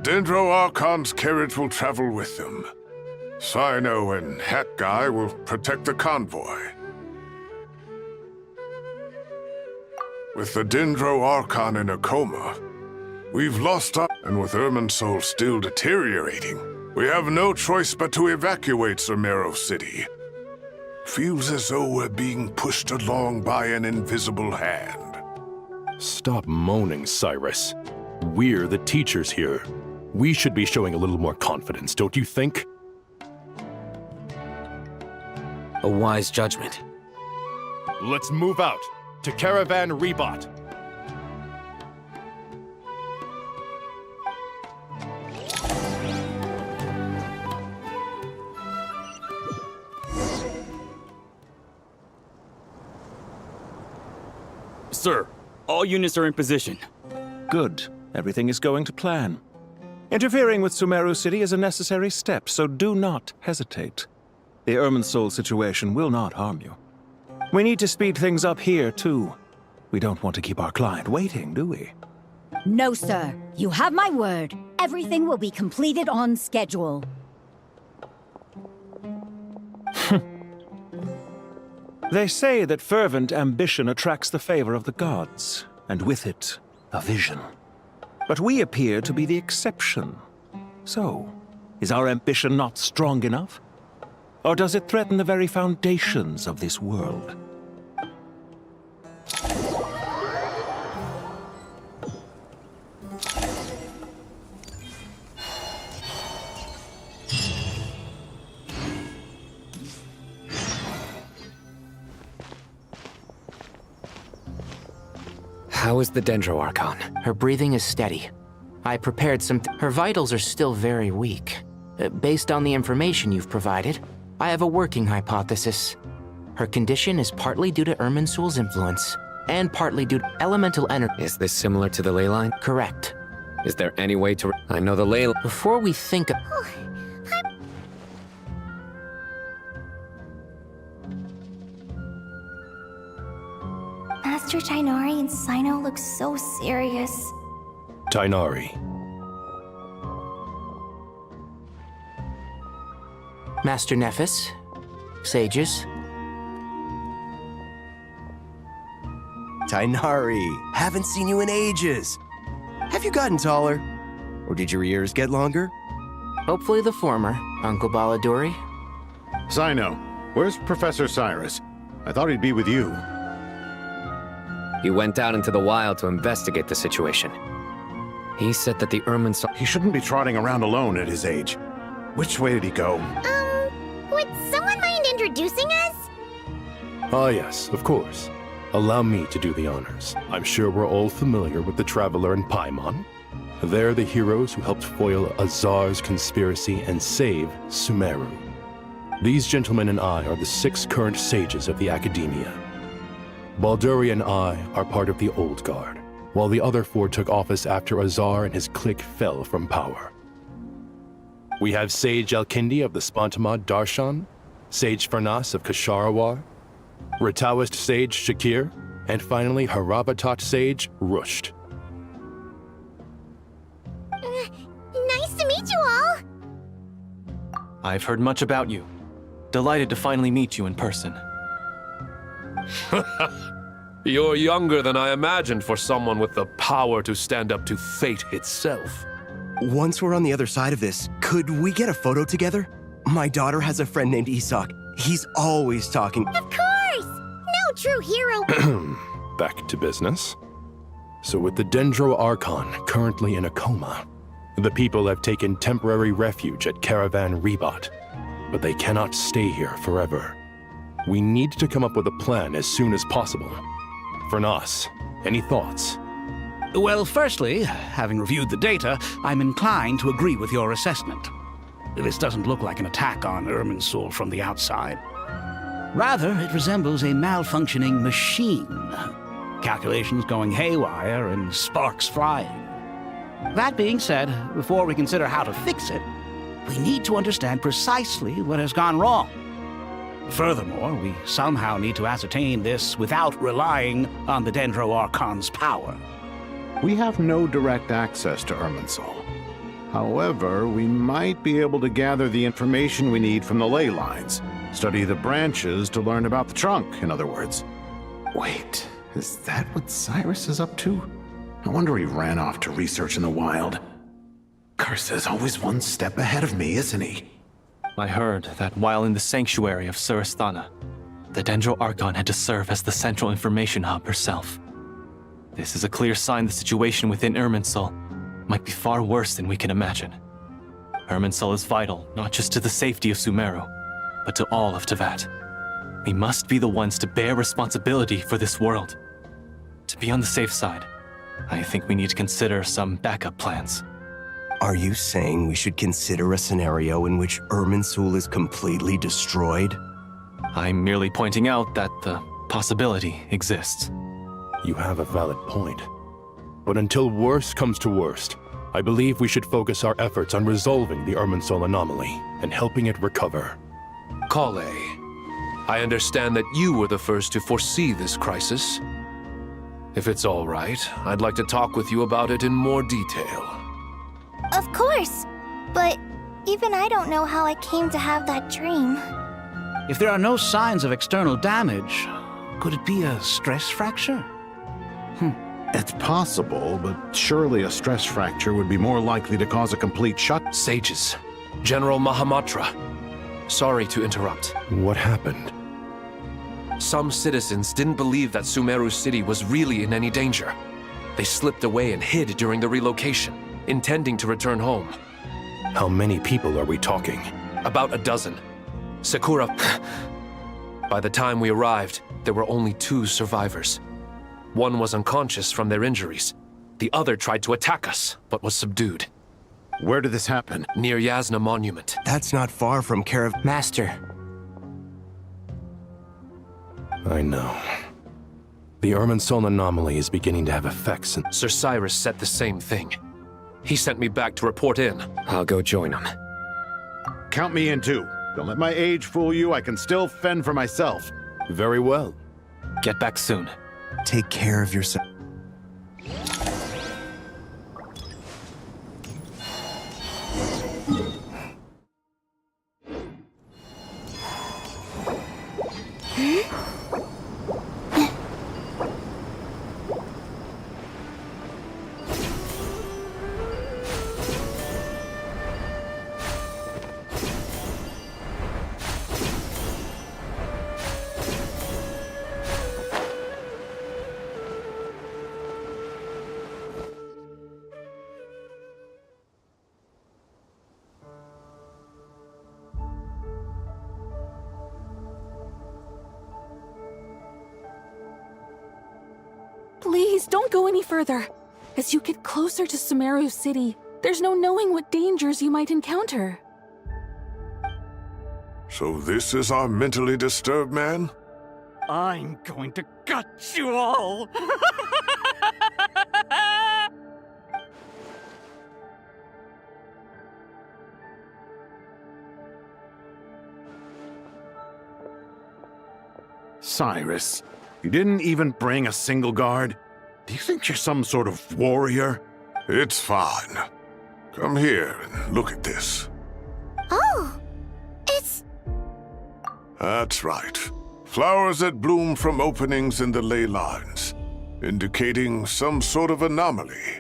Dendro Archon's carriage will travel with them. Sino and Hat Guy will protect the convoy. With the Dendro Archon in a coma, we've lost our... And with Irminsul still deteriorating, We have no choice but to evacuate Sumeru City. Feels as though we're being pushed along by an invisible hand. Stop moaning, Cyrus. We're the teachers here. We should be showing a little more confidence, don't you think? A wise judgment. Let's move out to Caravan Rebot. Sir, all units are in position. Good. Everything is going to plan. Interfering with Sumeru City is a necessary step, so do not hesitate. The Irminsul situation will not harm you. We need to speed things up here, too. We don't want to keep our client waiting, do we? No, sir. You have my word. Everything will be completed on schedule. They say that fervent ambition attracts the favor of the gods, and with it, a vision. But we appear to be the exception. So, is our ambition not strong enough? Or does it threaten the very foundations of this world? How is the Dendro Archon? Her breathing is steady. I prepared some. Her vitals are still very weak. Based on the information you've provided, I have a working hypothesis. Her condition is partly due to Irminsul's influence, and partly due to elemental energy. Is this similar to the ley line? Correct. Is there any way to... I know the ley... Before we think of... Master Tainari and Sino look so serious. Tainari. Master Nephis, sages. Tainari, haven't seen you in ages. Have you gotten taller? Or did your ears get longer? Hopefully the former, Uncle Baladori. Sino, where's Professor Cyrus? I thought he'd be with you. He went out into the wild to investigate the situation. He said that the Irminsul... He shouldn't be trotting around alone at his age. Which way did he go? Would someone mind introducing us? Ah, yes, of course. Allow me to do the honors. I'm sure we're all familiar with the Traveler and Paimon. They're the heroes who helped foil Azar's conspiracy and save Sumeru. These gentlemen and I are the 6 current sages of the Academia. Balduri and I are part of the Old Guard, while the other 4 took office after Azar and his clique fell from power. We have Sage Alkindi of the Spantamad Darshan, Sage Farnas of Kasharawar, Rataoist Sage Shakir, and finally Haravatat Sage Rusht. Nice to meet you all! I've heard much about you. Delighted to finally meet you in person. You're younger than I imagined for someone with the power to stand up to fate itself. Once we're on the other side of this, could we get a photo together? My daughter has a friend named Isak. He's always talking. Of course! No true hero. Back to business. So with the Dendro Archon currently in a coma, the people have taken temporary refuge at Caravan Rebot, but they cannot stay here forever. We need to come up with a plan as soon as possible. Farnas, any thoughts? Well, firstly, having reviewed the data, I'm inclined to agree with your assessment. This doesn't look like an attack on Irminsul from the outside. Rather, it resembles a malfunctioning machine. Calculations going haywire and sparks flying. That being said, before we consider how to fix it, we need to understand precisely what has gone wrong. Furthermore, we somehow need to ascertain this without relying on the Dendro Archon's power. We have no direct access to Irminsul. However, we might be able to gather the information we need from the ley lines. Study the branches to learn about the trunk, in other words. Wait, is that what Cyrus is up to? No wonder he ran off to research in the wild. Curse's always one step ahead of me, isn't he? I heard that while in the sanctuary of Surasthana, the Dendro Archon had to serve as the central information hub herself. This is a clear sign the situation within Irminsul might be far worse than we can imagine. Irminsul is vital not just to the safety of Sumeru, but to all of Teyvat. We must be the ones to bear responsibility for this world. To be on the safe side, I think we need to consider some backup plans. Are you saying we should consider a scenario in which Irminsul is completely destroyed? I'm merely pointing out that the possibility exists. You have a valid point. But until worst comes to worst, I believe we should focus our efforts on resolving the Irminsul anomaly and helping it recover. Kale, I understand that you were the first to foresee this crisis. If it's all right, I'd like to talk with you about it in more detail. Of course! But even I don't know how I came to have that dream. If there are no signs of external damage, could it be a stress fracture? It's possible, but surely a stress fracture would be more likely to cause a complete shut. Sages. General Mahamatra. Sorry to interrupt. What happened? Some citizens didn't believe that Sumeru City was really in any danger. They slipped away and hid during the relocation, intending to return home. How many people are we talking? About a dozen. Sakura... By the time we arrived, there were only 2 survivors. One was unconscious from their injuries. The other tried to attack us, but was subdued. Where did this happen? Near Yasna Monument. That's not far from Master. I know. The Irminsul anomaly is beginning to have effects and... Sir Cyrus said the same thing. He sent me back to report in. I'll go join him. Count me in too. Don't let my age fool you. I can still fend for myself. Very well. Get back soon. Take care of yourself. Please, don't go any further. As you get closer to Sumeru City, there's no knowing what dangers you might encounter. So this is our mentally disturbed man? I'm going to gut you all! Cyrus, you didn't even bring a single guard? Do you think you're some sort of warrior? It's fine. Come here and look at this. Oh, it's... That's right. Flowers that bloom from openings in the ley lines, indicating some sort of anomaly.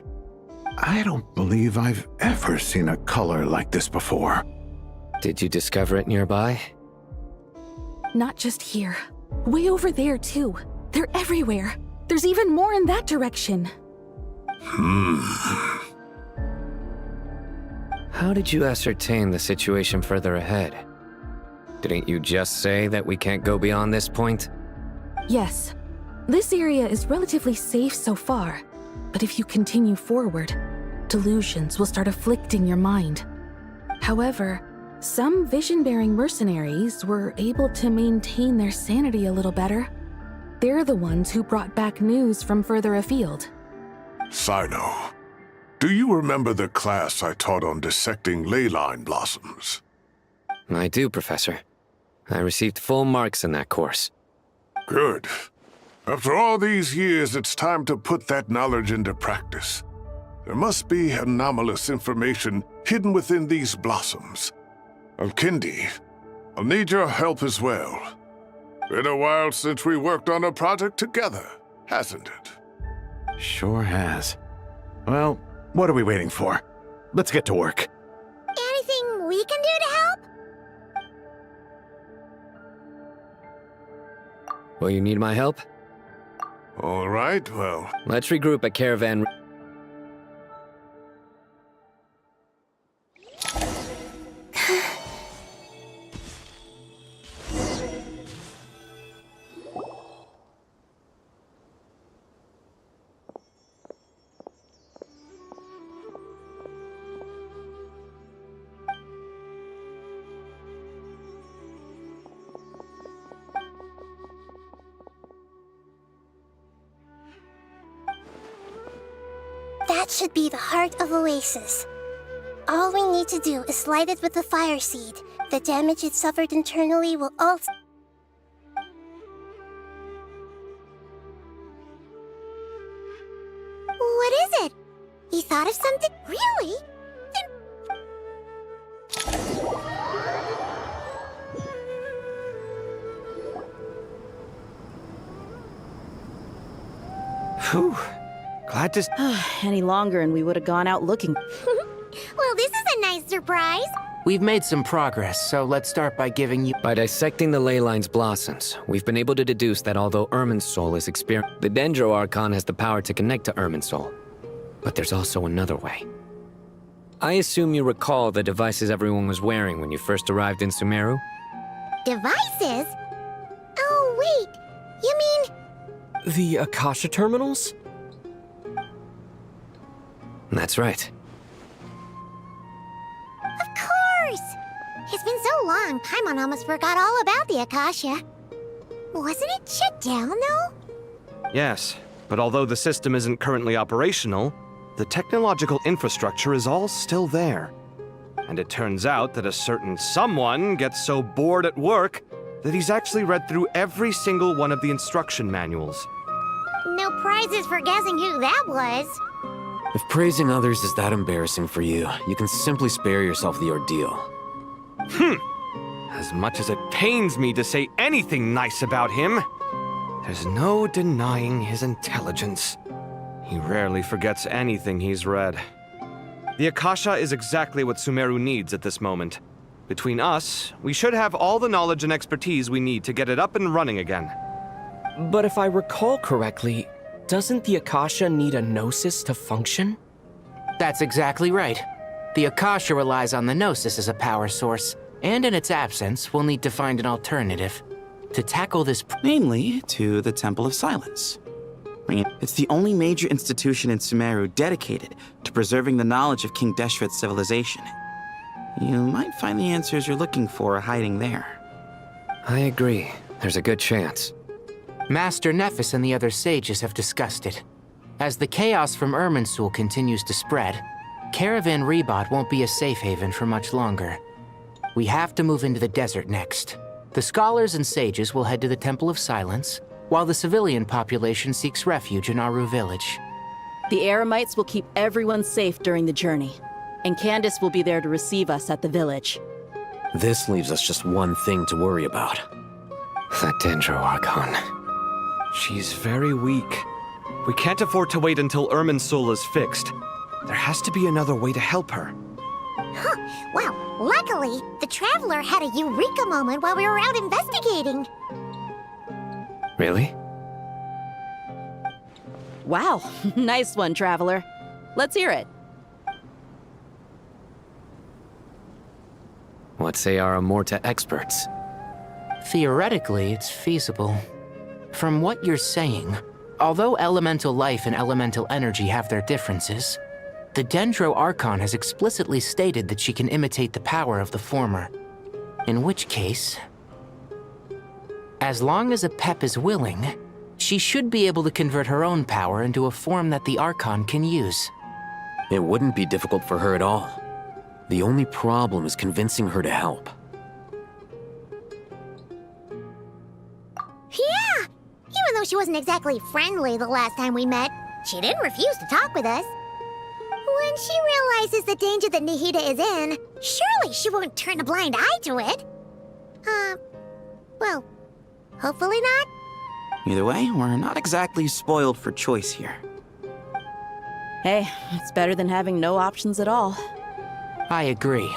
I don't believe I've ever seen a color like this before. Did you discover it nearby? Not just here. Way over there, too. They're everywhere. There's even more in that direction. How did you ascertain the situation further ahead? Didn't you just say that we can't go beyond this point? Yes. This area is relatively safe so far, but if you continue forward, delusions will start afflicting your mind. However, some vision-bearing mercenaries were able to maintain their sanity a little better. They're the ones who brought back news from further afield. Sino, do you remember the class I taught on dissecting ley line blossoms? I do, Professor. I received full marks in that course. Good. After all these years, it's time to put that knowledge into practice. There must be anomalous information hidden within these blossoms. Alkindi, I'll need your help as well. Been a while since we worked on a project together, hasn't it? Sure has. Well, what are we waiting for? let's get to work. Anything we can do to help? Will you need my help? All right, well. Let's regroup at Caravan. That should be the heart of Oasis. All we need to do is light it with the fire seed. The damage it suffered internally will also... What is it? You thought of something? Really? Phew. Glad to... Any longer and we would have gone out looking. Well, this is a nice surprise. We've made some progress, so let's start by giving you... By dissecting the ley line's blossoms, we've been able to deduce that although Irminsul is experiencing, the Dendro Archon has the power to connect to Irminsul. But there's also another way. I assume you recall the devices everyone was wearing when you first arrived in Sumeru? Devices? Oh, wait. You mean... The Akasha terminals? That's right. Of course! It's been so long, Paimon almost forgot all about the Akasha. Wasn't it shut down, though? Yes, but although the system isn't currently operational, the technological infrastructure is all still there. And it turns out that a certain someone gets so bored at work that he's actually read through every single one of the instruction manuals. No prizes for guessing who that was. If praising others is that embarrassing for you, you can simply spare yourself the ordeal. As much as it pains me to say anything nice about him, there's no denying his intelligence. He rarely forgets anything he's read. The Akasha is exactly what Sumeru needs at this moment. Between us, we should have all the knowledge and expertise we need to get it up and running again. But if I recall correctly, doesn't the Akasha need a Gnosis to function? That's exactly right. The Akasha relies on the Gnosis as a power source, and in its absence, we'll need to find an alternative. To tackle this... Namely, to the Temple of Silence. I mean, it's the only major institution in Sumeru dedicated to preserving the knowledge of King Deshret's civilization. You might find the answers you're looking for hiding there. I agree. There's a good chance. Master Nephis and the other sages have discussed it. As the chaos from Irminsul continues to spread, Caravan Rebot won't be a safe haven for much longer. We have to move into the desert next. The scholars and sages will head to the Temple of Silence, while the civilian population seeks refuge in Aru village. The Eremites will keep everyone safe during the journey, and Candace will be there to receive us at the village. This leaves us just one thing to worry about. That Dendro Archon. She's very weak. We can't afford to wait until Irminsul is fixed. There has to be another way to help her. Huh. Well, luckily, the Traveler had a eureka moment while we were out investigating. Really? Wow, nice one, Traveler. Let's hear it. What say our Amorta experts? Theoretically, it's feasible. From what you're saying, although elemental life and elemental energy have their differences, the Dendro Archon has explicitly stated that she can imitate the power of the former. In which case, as long as Apep is willing, she should be able to convert her own power into a form that the Archon can use. It wouldn't be difficult for her at all. The only problem is convincing her to help. Yeah! Even though she wasn't exactly friendly the last time we met, she didn't refuse to talk with us. When she realizes the danger that Nahida is in, surely she won't turn a blind eye to it. Well, hopefully not. Either way, we're not exactly spoiled for choice here. Hey, it's better than having no options at all. I agree.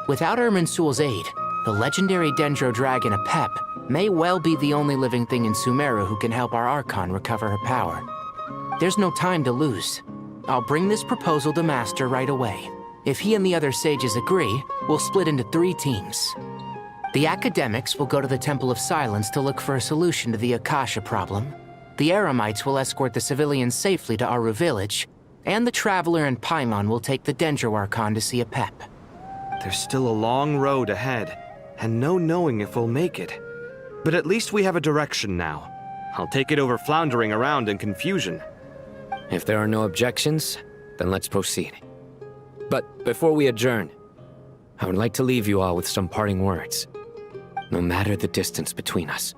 Without Irminsul's aid, the legendary Dendro Dragon Apep may well be the only living thing in Sumeru who can help our Archon recover her power. There's no time to lose. I'll bring this proposal to Master right away. If he and the other sages agree, we'll split into 3 teams. The academics will go to the Temple of Silence to look for a solution to the Akasha problem. The Eremites will escort the civilians safely to Aru Village, and the Traveler and Paimon will take the Dendro Archon to see Apep. There's still a long road ahead, and no knowing if we'll make it. But at least we have a direction now. I'll take it over floundering around in confusion. If there are no objections, then let's proceed. But before we adjourn, I would like to leave you all with some parting words. No matter the distance between us,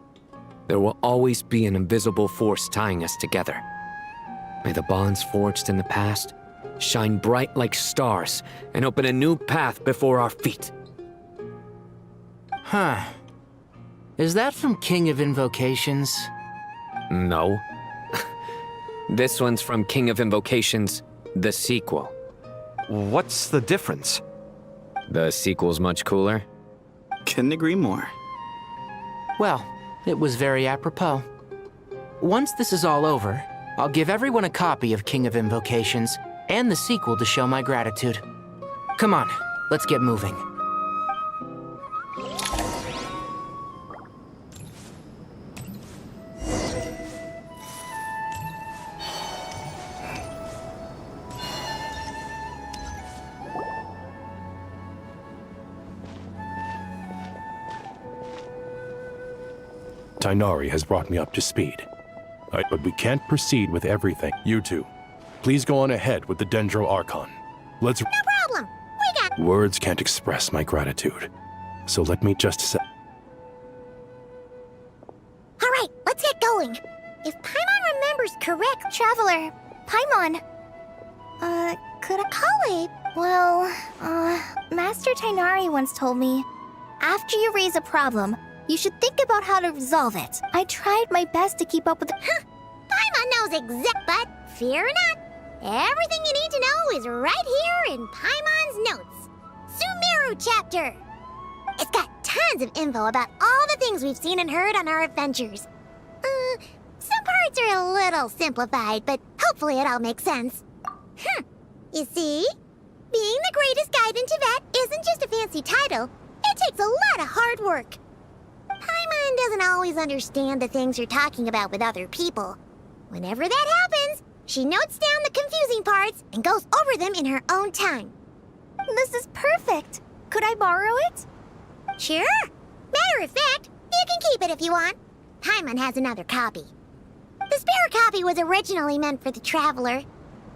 there will always be an invisible force tying us together. May the bonds forged in the past shine bright like stars and open a new path before our feet. Huh. Is that from King of Invocations? No. This one's from King of Invocations, the sequel. What's the difference? The sequel's much cooler. Couldn't agree more. Well, it was very apropos. Once this is all over, I'll give everyone a copy of King of Invocations and the sequel to show my gratitude. Come on, let's get moving. Tainari has brought me up to speed. But we can't proceed with everything. You two, please go on ahead with the Dendro Archon. Let's... No problem. We got... Words can't express my gratitude. So let me just say... All right, let's get going. If Paimon remembers correct... Traveler, Paimon. Could Akale... Well, Master Tainari once told me, after you raise a problem, you should think about how to resolve it. I tried my best to keep up with the... Huh. Paimon knows exact, but fear not. Everything you need to know is right here in Paimon's notes. Sumeru chapter. It's got tons of info about all the things we've seen and heard on our adventures. Some parts are a little simplified, but hopefully it all makes sense. You see? Being the greatest guide in Tibet isn't just a fancy title. It takes a lot of hard work. Paimon doesn't always understand the things you're talking about with other people. Whenever that happens, she notes down the confusing parts and goes over them in her own time. This is perfect. Could I borrow it? Sure. Matter of fact, you can keep it if you want. Paimon has another copy. The spare copy was originally meant for the Traveler.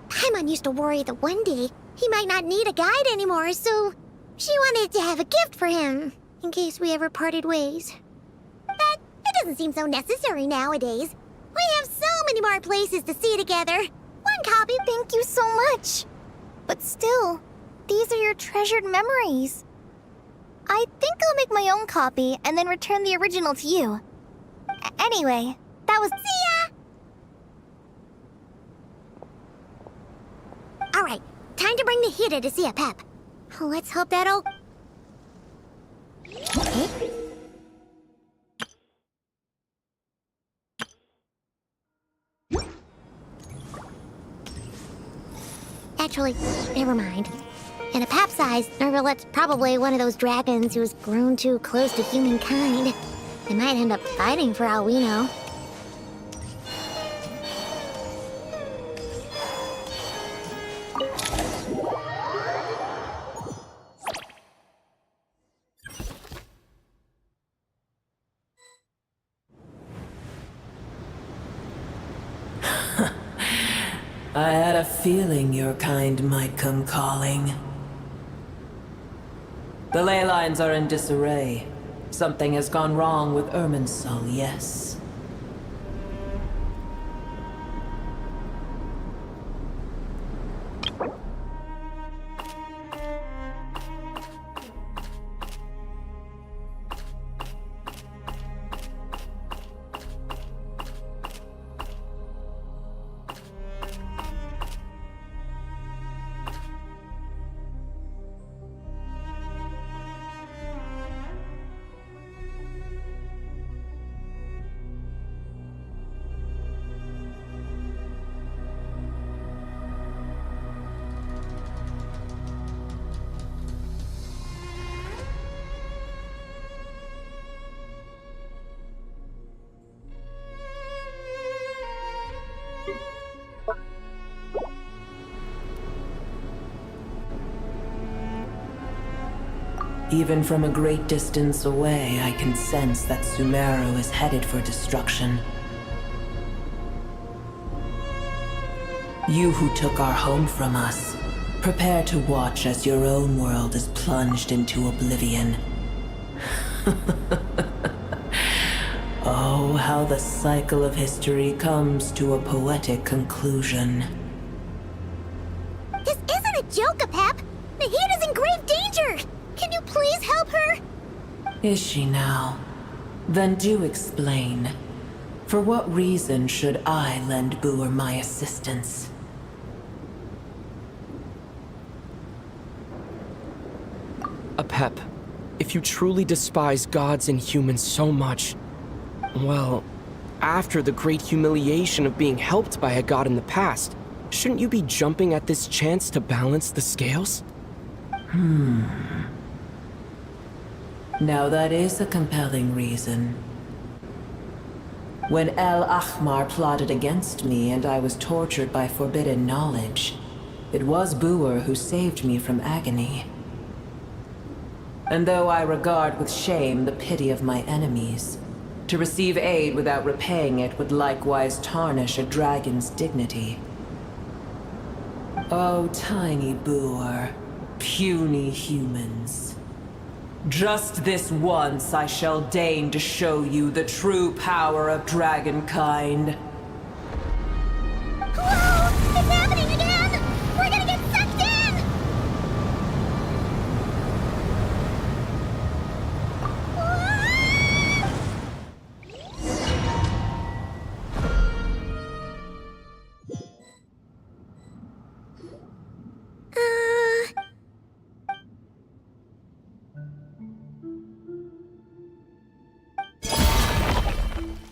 Paimon used to worry that one day he might not need a guide anymore, so she wanted to have a gift for him, in case we ever parted ways. But it doesn't seem so necessary nowadays. We have so many more places to see together. One copy... Thank you so much. But still, these are your treasured memories. I think I'll make my own copy and then return the original to you. Anyway, that was... See ya! Alright, time to bring the Hida to see Apep. Let's hope that'll... Okay. Actually, never mind. In a pap-sized Nervalet's probably one of those dragons who's grown too close to humankind. They might end up fighting for all we know. I had a feeling your kind might come calling. The ley lines are in disarray. Something has gone wrong with Irminsul, yes. Even from a great distance away, I can sense that Sumeru is headed for destruction. You who took our home from us, prepare to watch as your own world is plunged into oblivion. Oh, how the cycle of history comes to a poetic conclusion. This isn't a joke, Apep! Nahida's in grave danger! Can you please help her? Is she now? Then do explain. For what reason should I lend Booer my assistance? Apep, if you truly despise gods and humans so much, well, after the great humiliation of being helped by a god in the past, shouldn't you be jumping at this chance to balance the scales? Now that is a compelling reason. When El Ahmar plotted against me and I was tortured by forbidden knowledge, it was Booer who saved me from agony. And though I regard with shame the pity of my enemies, to receive aid without repaying it would likewise tarnish a dragon's dignity. Oh, tiny Booer, puny humans. Just this once I shall deign to show you the true power of dragonkind. Whoa! It's happening again! We're gonna get sucked in!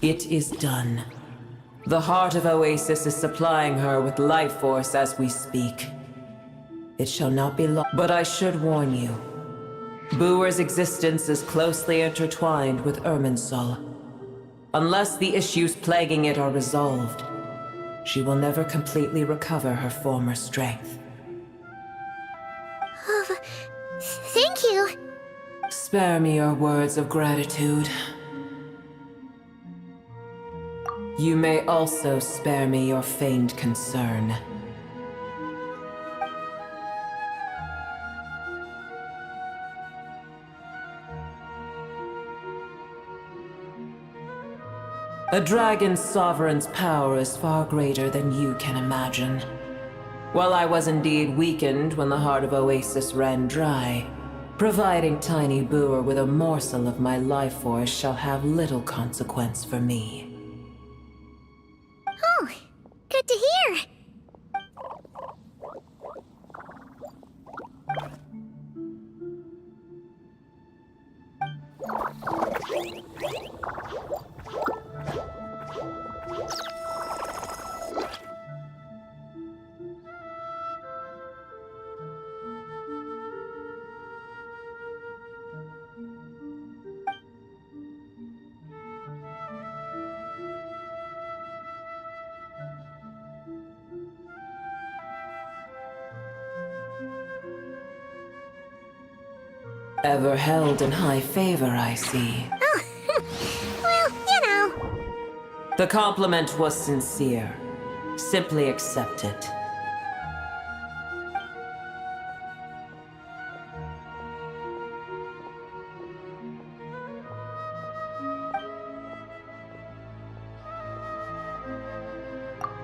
It is done. The heart of Oasis is supplying her with life force as we speak. It shall not be long, but I should warn you. Booer's existence is closely intertwined with Irminsul. Unless the issues plaguing it are resolved, she will never completely recover her former strength. Thank you. Spare me your words of gratitude. You may also spare me your feigned concern. A dragon's sovereign's power is far greater than you can imagine. While I was indeed weakened when the heart of Oasis ran dry, providing tiny Booer with a morsel of my life force shall have little consequence for me. Oh, good to hear. Ever held in high favor, I see. Oh, well, you know. The compliment was sincere. Simply accept it.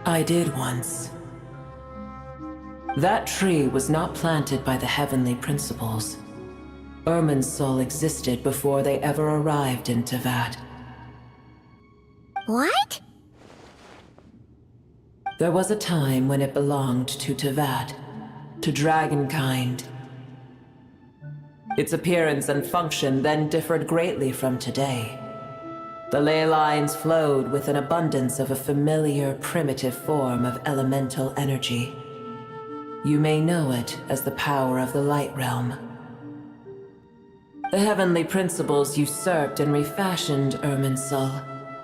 I did once. That tree was not planted by the heavenly principles. Irminsul existed before they ever arrived in Tevat. What? There was a time when it belonged to Tevat, to dragonkind. Its appearance and function then differed greatly from today. The ley lines flowed with an abundance of a familiar, primitive form of elemental energy. You may know it as the power of the Light Realm. The heavenly principles usurped and refashioned Irminsul,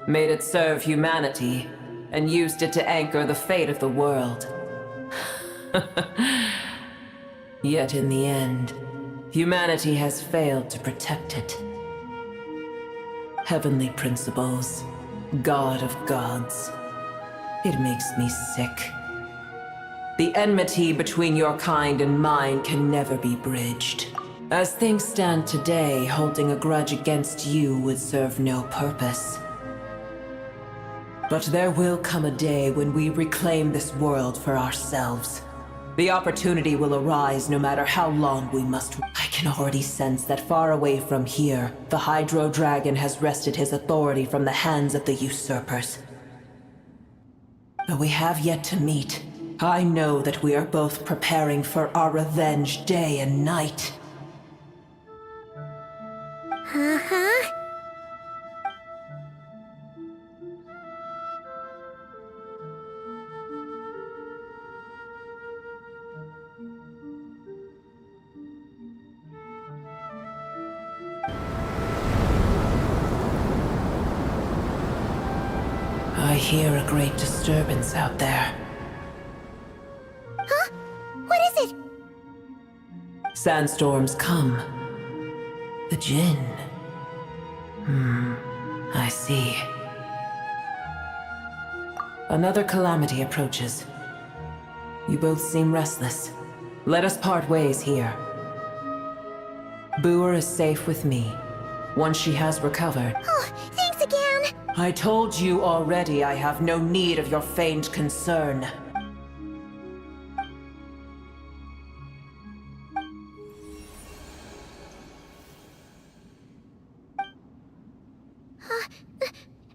made it serve humanity, and used it to anchor the fate of the world. Yet in the end, Humanity has failed to protect it. Heavenly principles, God of gods. It makes me sick. The enmity between your kind and mine can never be bridged. As things stand today, holding a grudge against you would serve no purpose. But there will come a day when we reclaim this world for ourselves. The opportunity will arise no matter how long we must. I can already sense that far away from here, the Hydro Dragon has wrested his authority from the hands of the usurpers. Though we have yet to meet, I know that we are both preparing for our revenge day and night. Uh-huh. I hear a great disturbance out there. Huh? What is it? Sandstorms come. The Jinn. I see. Another calamity approaches. You both seem restless. Let us part ways here. Boer is safe with me. Once she has recovered. Oh, thanks again. I told you already I have no need of your feigned concern.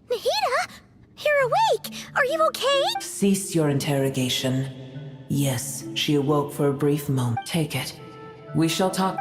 Nahida? You're awake! Are you okay? Cease your interrogation. Yes, she awoke for a brief moment. Take it. We shall talk.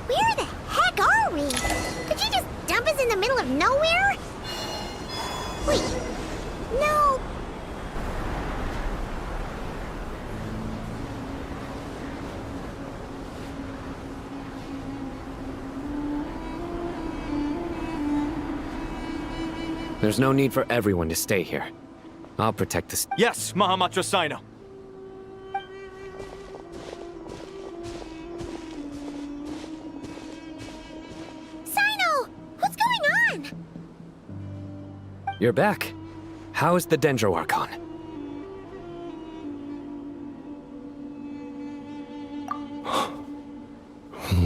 Where the heck are we? Did you just dump us in the middle of nowhere? Wait, no. There's no need for everyone to stay here. I'll protect this. Yes, Mahamatra Sino. Sino! What's going on? You're back. How is the Dendro Archon?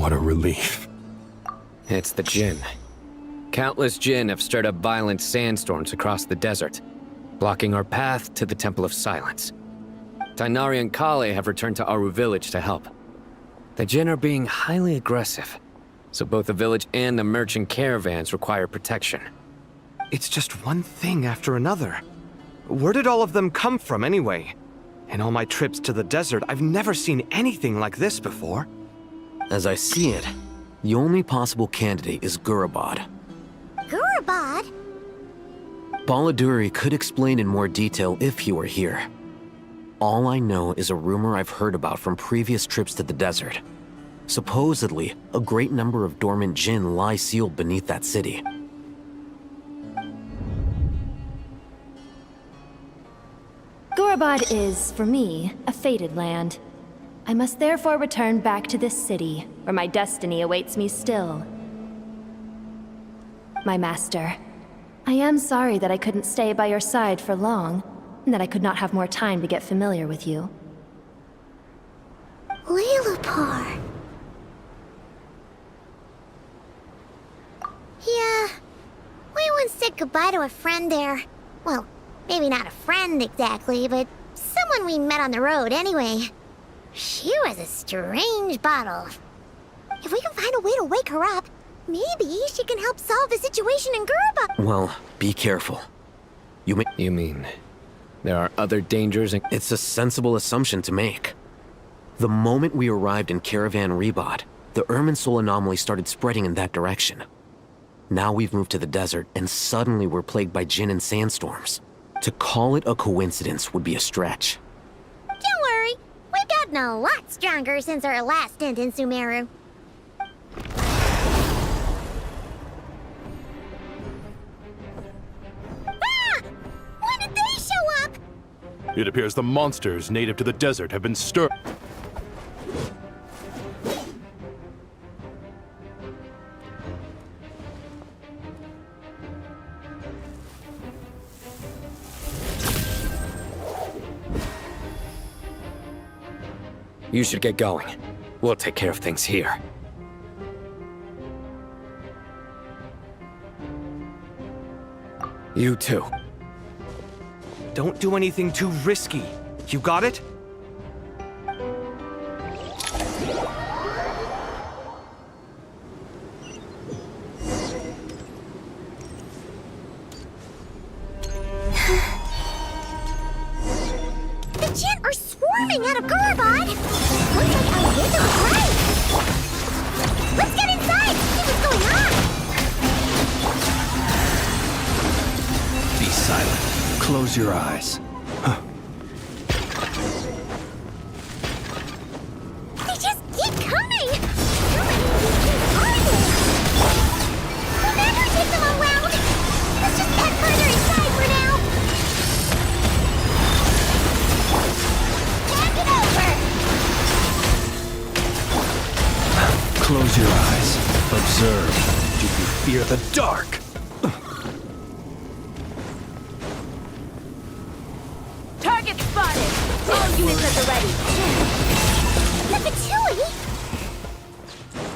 What a relief. It's the Jinn. Countless Jinn have stirred up violent sandstorms across the desert, blocking our path to the Temple of Silence. Tainari and Kale have returned to Aru village to help. The Jinn are being highly aggressive, so both the village and the merchant caravans require protection. It's just one thing after another. Where did all of them come from anyway? In all my trips to the desert, I've never seen anything like this before. As I see it, the only possible candidate is Gurabad. Gurabad? Baladuri could explain in more detail if he were here. All I know is a rumor I've heard about from previous trips to the desert. Supposedly, a great number of dormant Jinn lie sealed beneath that city. Gurabad is, for me, a fated land. I must therefore return back to this city, where my destiny awaits me still. My master, I am sorry that I couldn't stay by your side for long, and that I could not have more time to get familiar with you. Lilipar. Yeah, we once said goodbye to a friend there. Well, maybe not a friend exactly, but someone we met on the road anyway. She was a strange bottle. If we can find a way to wake her up, maybe she can help solve the situation in Gurabad. Well, be careful. You mean there are other dangers? It's a sensible assumption to make. The moment we arrived in Caravan Rebad, the Irminsul anomaly started spreading in that direction. Now we've moved to the desert, and suddenly we're plagued by djinn and sandstorms. To call it a coincidence would be a stretch. Don't worry, we've gotten a lot stronger since our last stint in Sumeru. Ah! When did they show up? It appears the monsters native to the desert have been stirred. You should get going. We'll take care of things here. You too. Don't do anything too risky. You got it? The djinn are swarming out of Gurabad! Looks like our window was right! Let's get inside! See what's going on! Be silent. Close your eyes. They just keep coming! How many of these djinns are there? We'll never take them all round! Let's just head further inside for now! Hand it over! Close your eyes. Observe. Do you fear the dark? Target spotted! All units at the ready. The Fatui!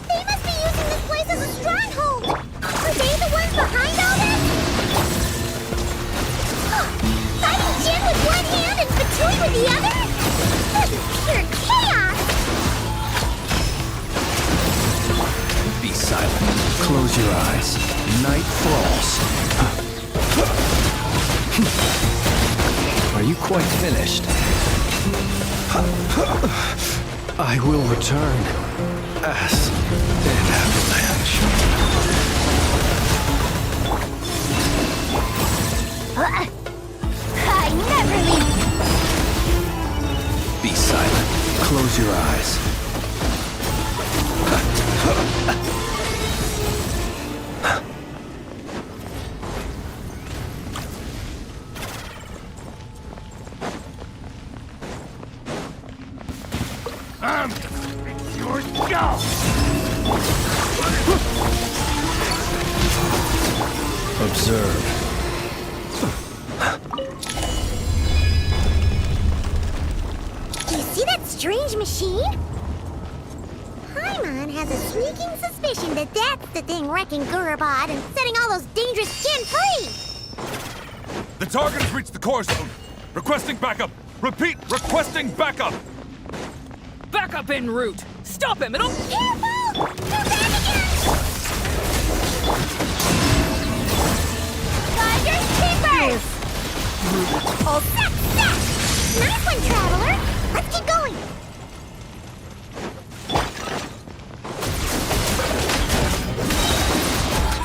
They must be using this place as a stronghold! Are they the ones behind all this? Fighting Jin with one hand and Fatui with the other? This is pure chaos! Be silent. Close your eyes. Night falls. Are you quite finished? I will return as an avalanche. I never leave! Be silent. Close your eyes. It's yours to go! Observe. Do you see that strange machine? Paimon has a sneaking suspicion that that's the thing wrecking Gurabad and setting all those dangerous Jinn free! The target has reached the core zone. Requesting backup. Repeat, requesting backup. Backup en route. Stop him. It'll. Careful! Go back again! Tiger's keepers! Oh, set! Nice one, Traveler! Let's keep going!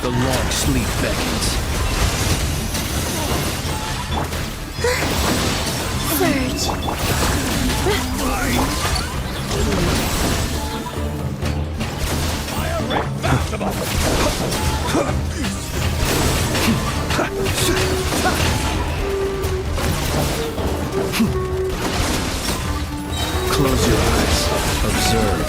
The long sleep beckons. Surge. Fire rate maximum. Close your eyes. Observe.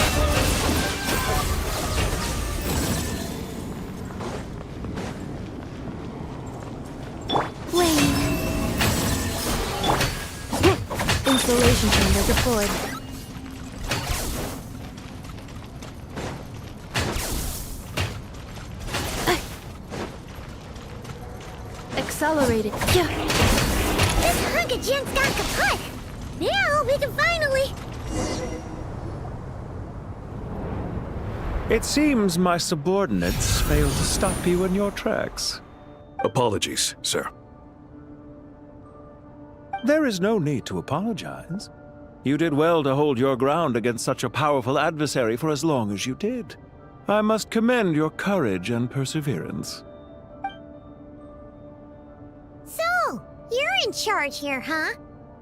Wayne. Installation chamber deployed. Accelerated. Yeah. This hunk of junk's got kaput. Now we can finally... It seems my subordinates failed to stop you in your tracks. Apologies, sir. There is no need to apologize. You did well to hold your ground against such a powerful adversary for as long as you did. I must commend your courage and perseverance. So, you're in charge here, huh?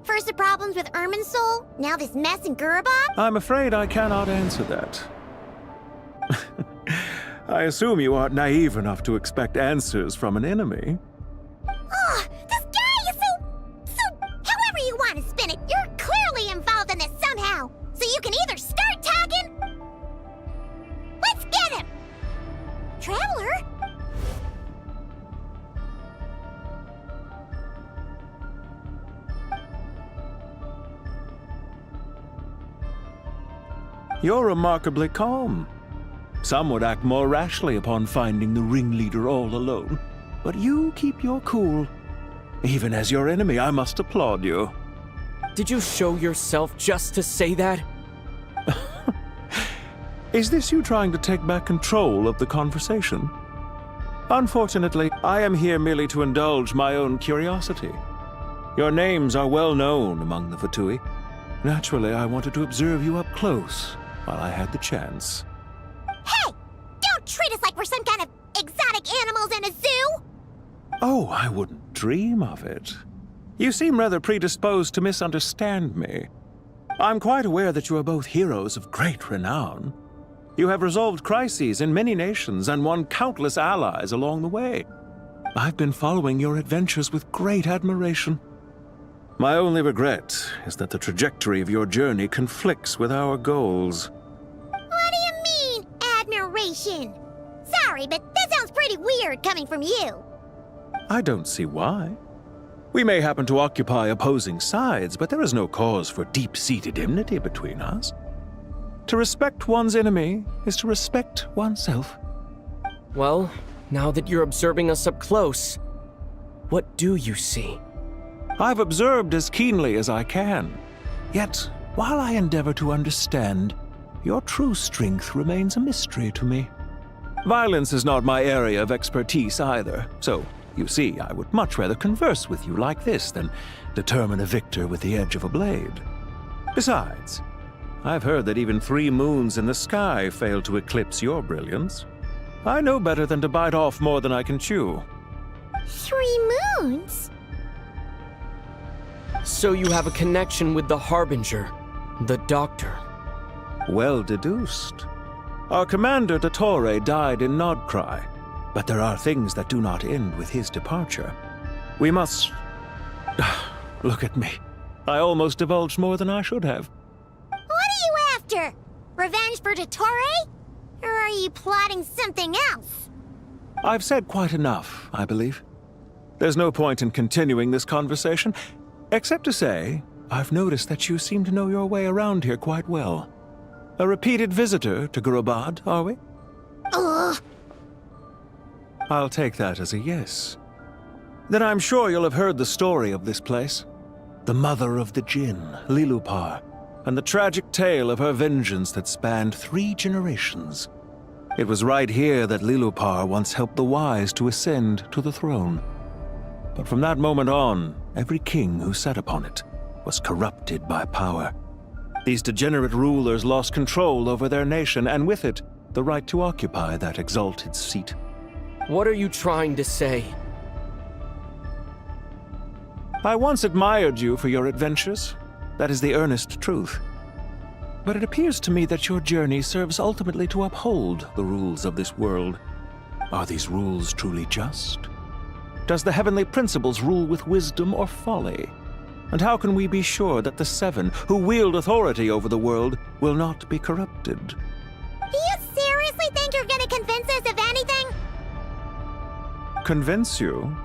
First the problems with Irminsul, now this mess in Gurabad? I'm afraid I cannot answer that. I assume you aren't naive enough to expect answers from an enemy. Oh, this guy is so... However you want to spin it, you're clearly involved in this somehow. So you can either start talking... Let's get him! Traveler? You're remarkably calm. Some would act more rashly upon finding the ringleader all alone. But you keep your cool. Even as your enemy, I must applaud you. Did you show yourself just to say that? Is this you trying to take back control of the conversation? Unfortunately, I am here merely to indulge my own curiosity. Your names are well known among the Fatui. Naturally, I wanted to observe you up close while I had the chance. Hey! Don't treat us like we're some kind of exotic animals in a zoo! Oh, I wouldn't dream of it. You seem rather predisposed to misunderstand me. I'm quite aware that you are both heroes of great renown. You have resolved crises in many nations and won countless allies along the way. I've been following your adventures with great admiration. My only regret is that the trajectory of your journey conflicts with our goals. What do you mean, admiration? Sorry, but that sounds pretty weird coming from you. I don't see why. We may happen to occupy opposing sides, but there is no cause for deep-seated enmity between us. To respect one's enemy is to respect oneself. Well, now that you're observing us up close, what do you see? I've observed as keenly as I can. Yet, while I endeavor to understand, your true strength remains a mystery to me. Violence is not my area of expertise either, so, you see, I would much rather converse with you like this than determine a victor with the edge of a blade. Besides, I've heard that even 3 moons in the sky fail to eclipse your brilliance. I know better than to bite off more than I can chew. 3 moons? So you have a connection with the Harbinger, the Doctor. Well deduced. Our commander, Dottore, died in Nodcry, but there are things that do not end with his departure. We must... Look at me. I almost divulged more than I should have. What are you after? Revenge for Dottore? Or are you plotting something else? I've said quite enough, I believe. There's no point in continuing this conversation, except to say, I've noticed that you seem to know your way around here quite well. A repeated visitor to Gurabad, are we? Ugh. I'll take that as a yes. Then I'm sure you'll have heard the story of this place. The mother of the Jinn, Lilupar, and the tragic tale of her vengeance that spanned 3 generations. It was right here that Lilupar once helped the wise to ascend to the throne. But from that moment on, every king who sat upon it was corrupted by power. These degenerate rulers lost control over their nation, and with it, the right to occupy that exalted seat. What are you trying to say? I once admired you for your adventures. That is the earnest truth. But it appears to me that your journey serves ultimately to uphold the rules of this world. Are these rules truly just? Does the heavenly principles rule with wisdom or folly? And how can we be sure that the 7 who wield authority over the world will not be corrupted? Do you seriously think you're gonna convince us of anything? Convince you?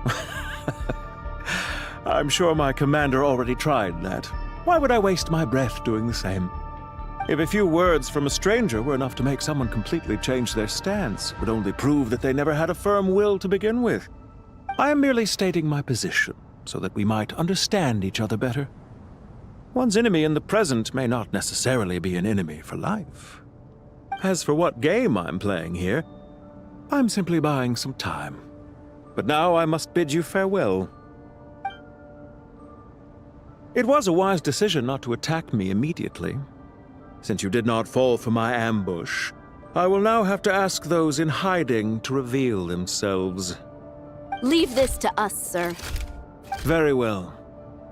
I'm sure my commander already tried that. Why would I waste my breath doing the same? If a few words from a stranger were enough to make someone completely change their stance, it would only prove that they never had a firm will to begin with. I am merely stating my position, so that we might understand each other better. One's enemy in the present may not necessarily be an enemy for life. As for what game I'm playing here, I'm simply buying some time. But now I must bid you farewell. It was a wise decision not to attack me immediately. Since you did not fall for my ambush, I will now have to ask those in hiding to reveal themselves. Leave this to us, sir. Very well.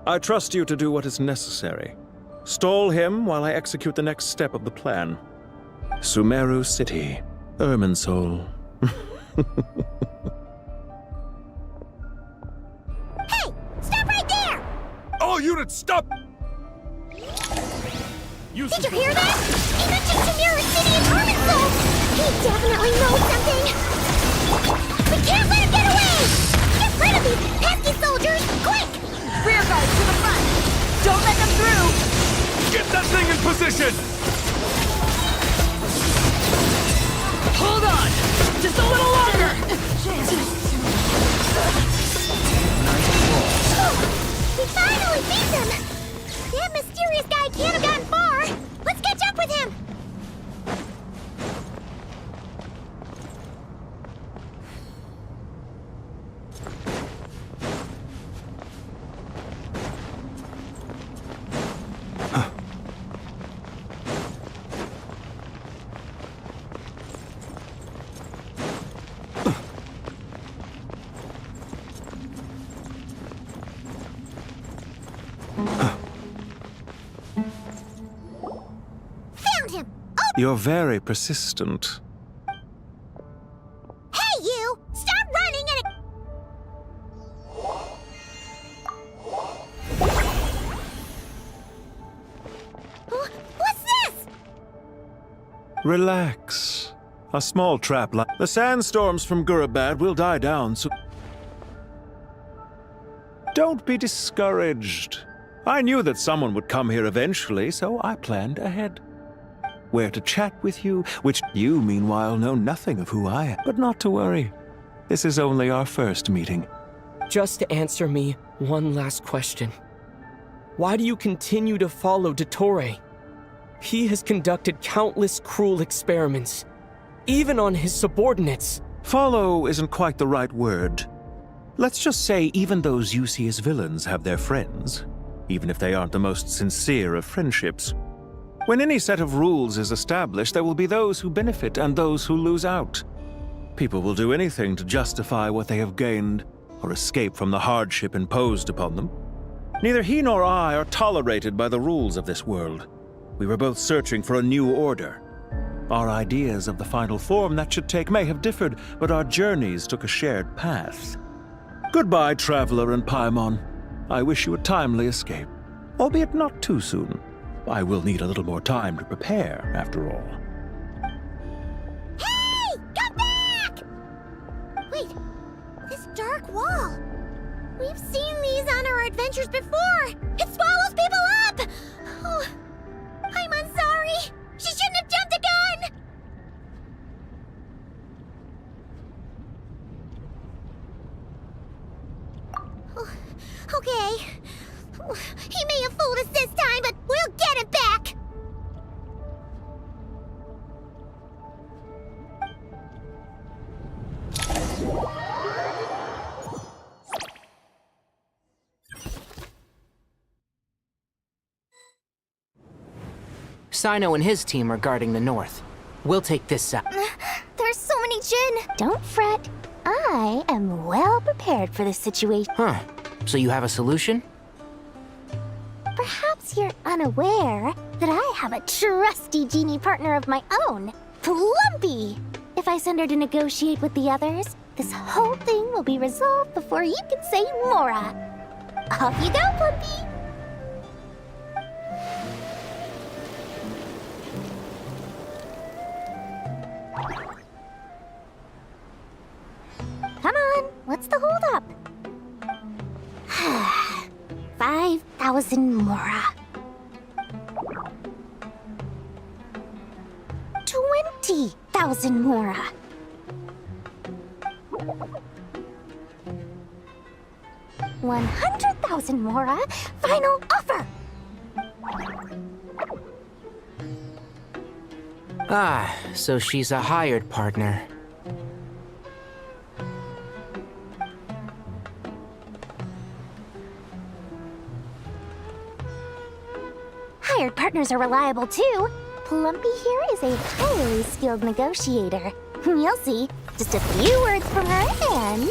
I trust you to do what is necessary. Stall him while I execute the next step of the plan. Sumeru City, Irminsul. Hey! Stop right there! All units, stop! Did you hear that? He mentioned Sumeru City and Irminsul! He definitely knows something! We can't let him get away! Get rid of these pesky soldiers, quick! Rear guard to the front! Don't let them through! Get that thing in position! Hold on! Just a little longer! We finally beat them! That mysterious guy can't have gotten far! Let's catch up with him! Found him! Oh! You're very persistent. Hey, you! Stop running and... What's this? Relax. A small trap like... The sandstorms from Gurabad will die down soon. Don't be discouraged. I knew that someone would come here eventually, so I planned ahead. Where to chat with you, which you, meanwhile, know nothing of who I am. But not to worry. This is only our first meeting. Just answer me one last question. Why do you continue to follow Dottore? He has conducted countless cruel experiments, even on his subordinates. Follow isn't quite the right word. Let's just say even those you see as villains have their friends, even if they aren't the most sincere of friendships. When any set of rules is established, there will be those who benefit and those who lose out. People will do anything to justify what they have gained or escape from the hardship imposed upon them. Neither he nor I are tolerated by the rules of this world. We were both searching for a new order. Our ideas of the final form that should take may have differed, but our journeys took a shared path. Goodbye, Traveler and Paimon. I wish you a timely escape, albeit not too soon. I will need a little more time to prepare, after all. Hey! Come back! Wait, this dark wall. We've seen these on our adventures before. It swallows people up! Oh, I'm sorry. She shouldn't have jumped the gun! Oh, okay. He may have fooled us this time, but we'll get him back! Sino and his team are guarding the north. We'll take this side. There's so many Jin. Don't fret. I am well prepared for this situation. Huh. So you have a solution? Perhaps you're unaware that I have a trusty genie partner of my own, Plumpy. If I send her to negotiate with the others, this whole thing will be resolved before you can say Mora. Off you go, Plumpy. Come on, what's the holdup? 5,000 Mora. 20,000 Mora. 100,000 Mora. Final offer. Ah, so she's a hired partner. hired partners are reliable too. Plumpy here is a highly skilled negotiator. You'll see. Just a few words from her and...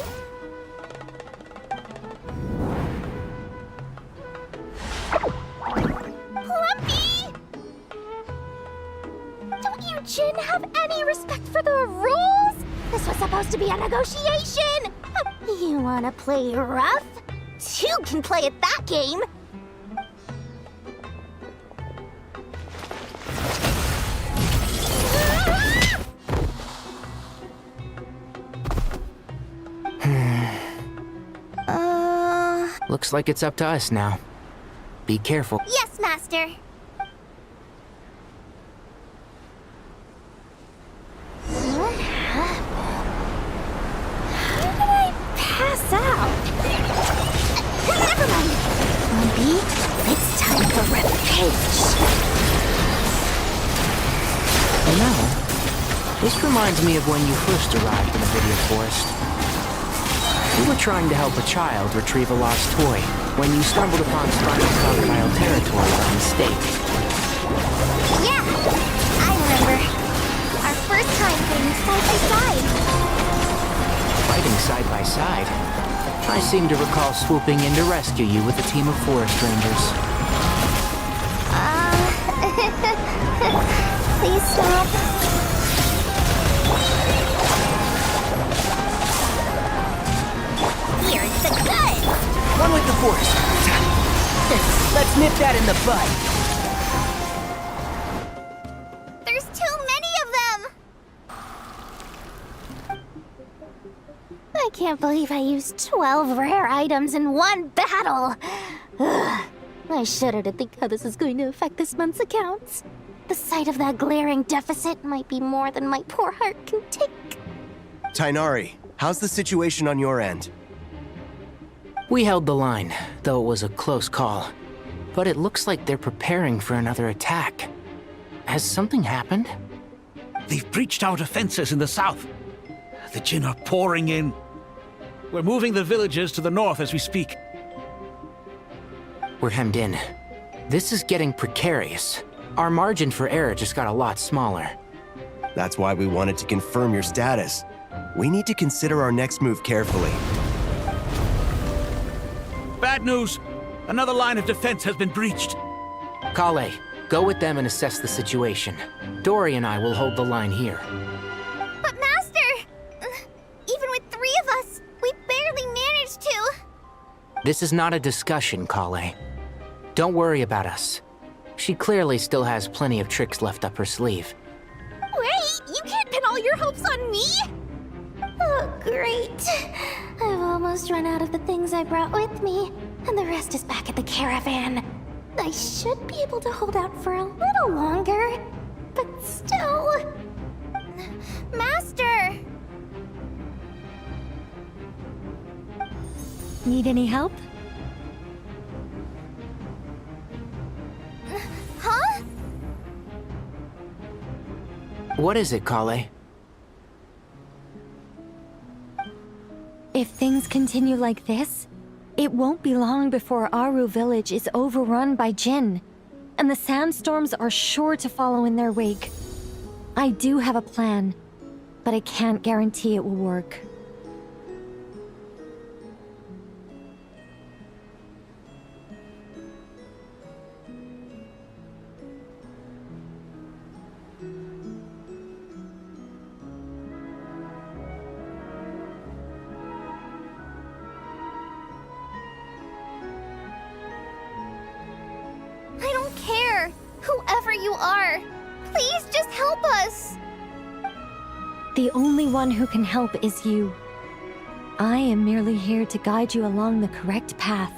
Plumpy! Don't you, Jin, have any respect for the rules? This was supposed to be a negotiation! You wanna play rough? Two can play at that game! Looks like it's up to us now. Be careful. Yes, Master. What happened? How did I pass out? Never mind. Maybe it's time for revenge. You know, this reminds me of when you first arrived in the Video Forest. You were trying to help a child retrieve a lost toy when you stumbled upon slimy crocodile territory by mistake. Yeah, I remember. Our first time fighting side by side. Fighting side by side? I seem to recall swooping in to rescue you with a team of forest rangers. Please stop. Here's the gun! One with the force. Let's nip that in the bud. There's too many of them! I can't believe I used 12 rare items in one battle! Ugh. I shudder to think how this is going to affect this month's accounts. The sight of that glaring deficit might be more than my poor heart can take. Tainari, how's the situation on your end? We held the line, though it was a close call. But it looks like they're preparing for another attack. Has something happened? They've breached our defenses in the south. The Jin are pouring in. We're moving the villages to the north as we speak. We're hemmed in. This is getting precarious. Our margin for error just got a lot smaller. That's why we wanted to confirm your status. We need to consider our next move carefully. Bad news! Another line of defense has been breached. Kale, go with them and assess the situation. Dory and I will hold the line here. But Master! Even with 3 of us, we barely managed to. This is not a discussion, Kale. Don't worry about us. She clearly still has plenty of tricks left up her sleeve. Wait, you can't pin all your hopes on me! Oh, great. I've almost run out of the things I brought with me, and the rest is back at the caravan. I should be able to hold out for a little longer, but still... Master! Need any help? Huh? What is it, Kale? If things continue like this, it won't be long before Aru village is overrun by Jin, and the sandstorms are sure to follow in their wake. I do have a plan, but I can't guarantee it will work. I don't care. Whoever you are, please just help us. The only one who can help is you. I am merely here to guide you along the correct path.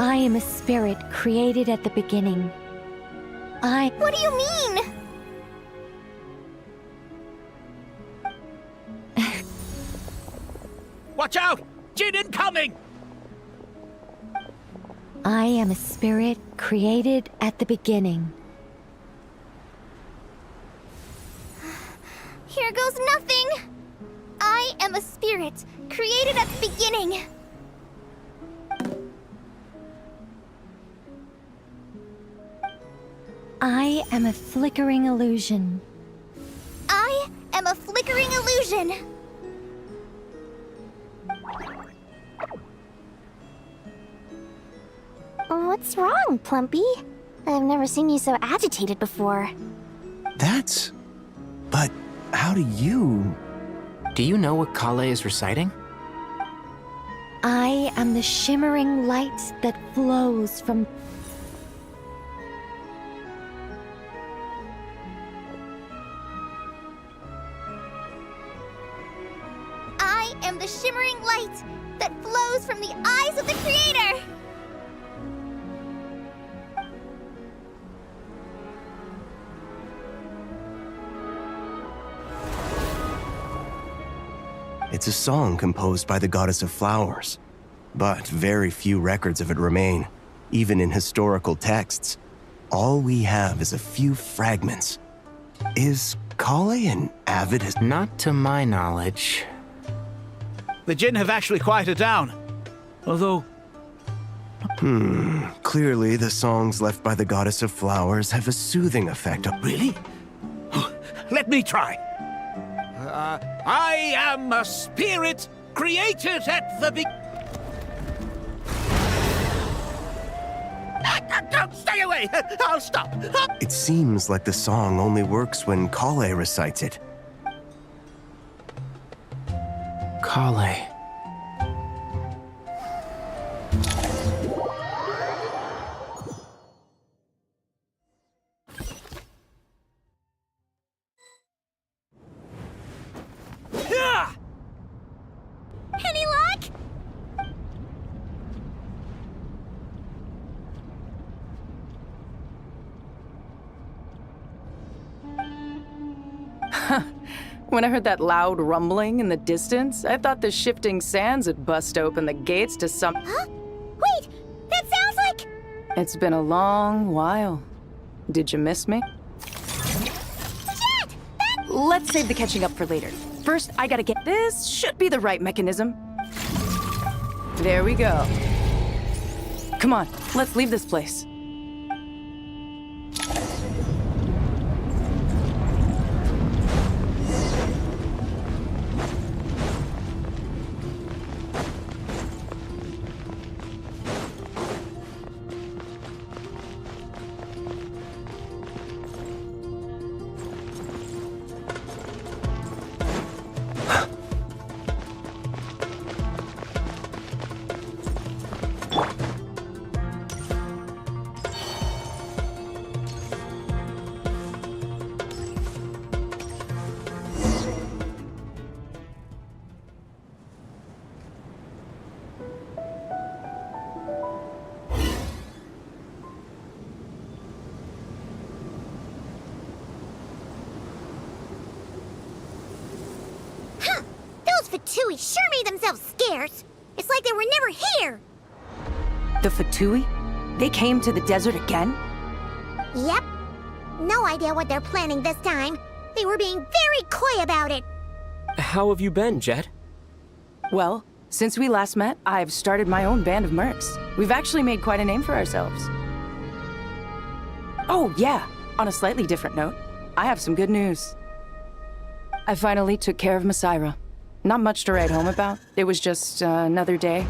I am a spirit created at the beginning. What do you mean? Watch out! Jin incoming! I am a spirit created at the beginning. Here goes nothing! I am a spirit, created at the beginning. I am a flickering illusion. I am a flickering illusion. What's wrong, Plumpy? I've never seen you so agitated before. But how do you... Do you know what Kale is reciting? I am the shimmering light that flows from... I am the shimmering light that flows from the eyes of the Creator! It's a song composed by the goddess of flowers, but very few records of it remain, even in historical texts. All we have is a few fragments. Is Kale an avid... Not to my knowledge. The Jin have actually quieted down. Although... Clearly, the songs left by the goddess of flowers have a soothing effect. Really? Let me try. I am a spirit created at the Stay away! I'll stop! It seems like the song only works when Kale recites it. Kale. Any luck? When I heard that loud rumbling in the distance, I thought the shifting sands had bust open the gates to some... Huh? Wait! That sounds like... It's been a long while. Did you miss me? Jet! Let's save the catching up for later. First, I gotta get... This should be the right mechanism. There we go. Come on, let's leave this place. Fatui sure made themselves scarce. It's like they were never here. The Fatui? They came to the desert again? Yep. No idea what they're planning this time. They were being very coy about it. How have you been, Jet? Well, since we last met, I've started my own band of mercs. We've actually made quite a name for ourselves. Oh, yeah. On a slightly different note, I have some good news. I finally took care of Masaira. Not much to write home about. It was just another day.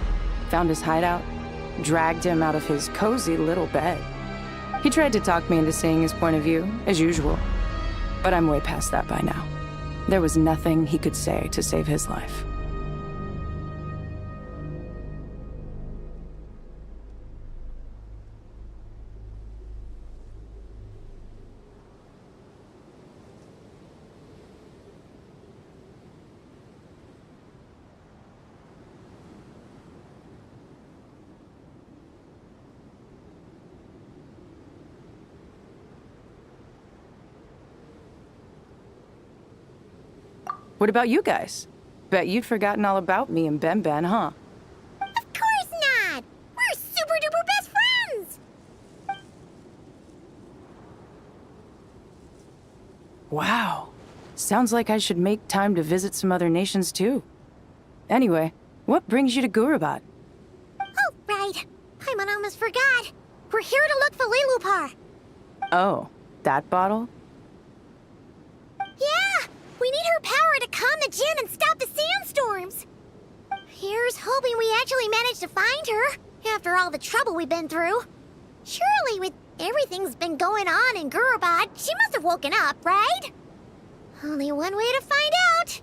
Found his hideout. Dragged him out of his cozy little bed. He tried to talk me into seeing his point of view, as usual. But I'm way past that by now. There was nothing he could say to save his life. What about you guys? Bet you'd forgotten all about me and Ben Ben, huh? Of course not! We're super duper best friends! Wow. Sounds like I should make time to visit some other nations too. Anyway, what brings you to Gurabat? Oh, right. Paimon almost forgot. We're here to look for Lilupar. Oh, that bottle? Yeah! We need her power to calm the Jinn and stop the sandstorms. Here's hoping we actually manage to find her, after all the trouble we've been through. Surely, with everything's been going on in Gurabat, she must have woken up, right? Only one way to find out.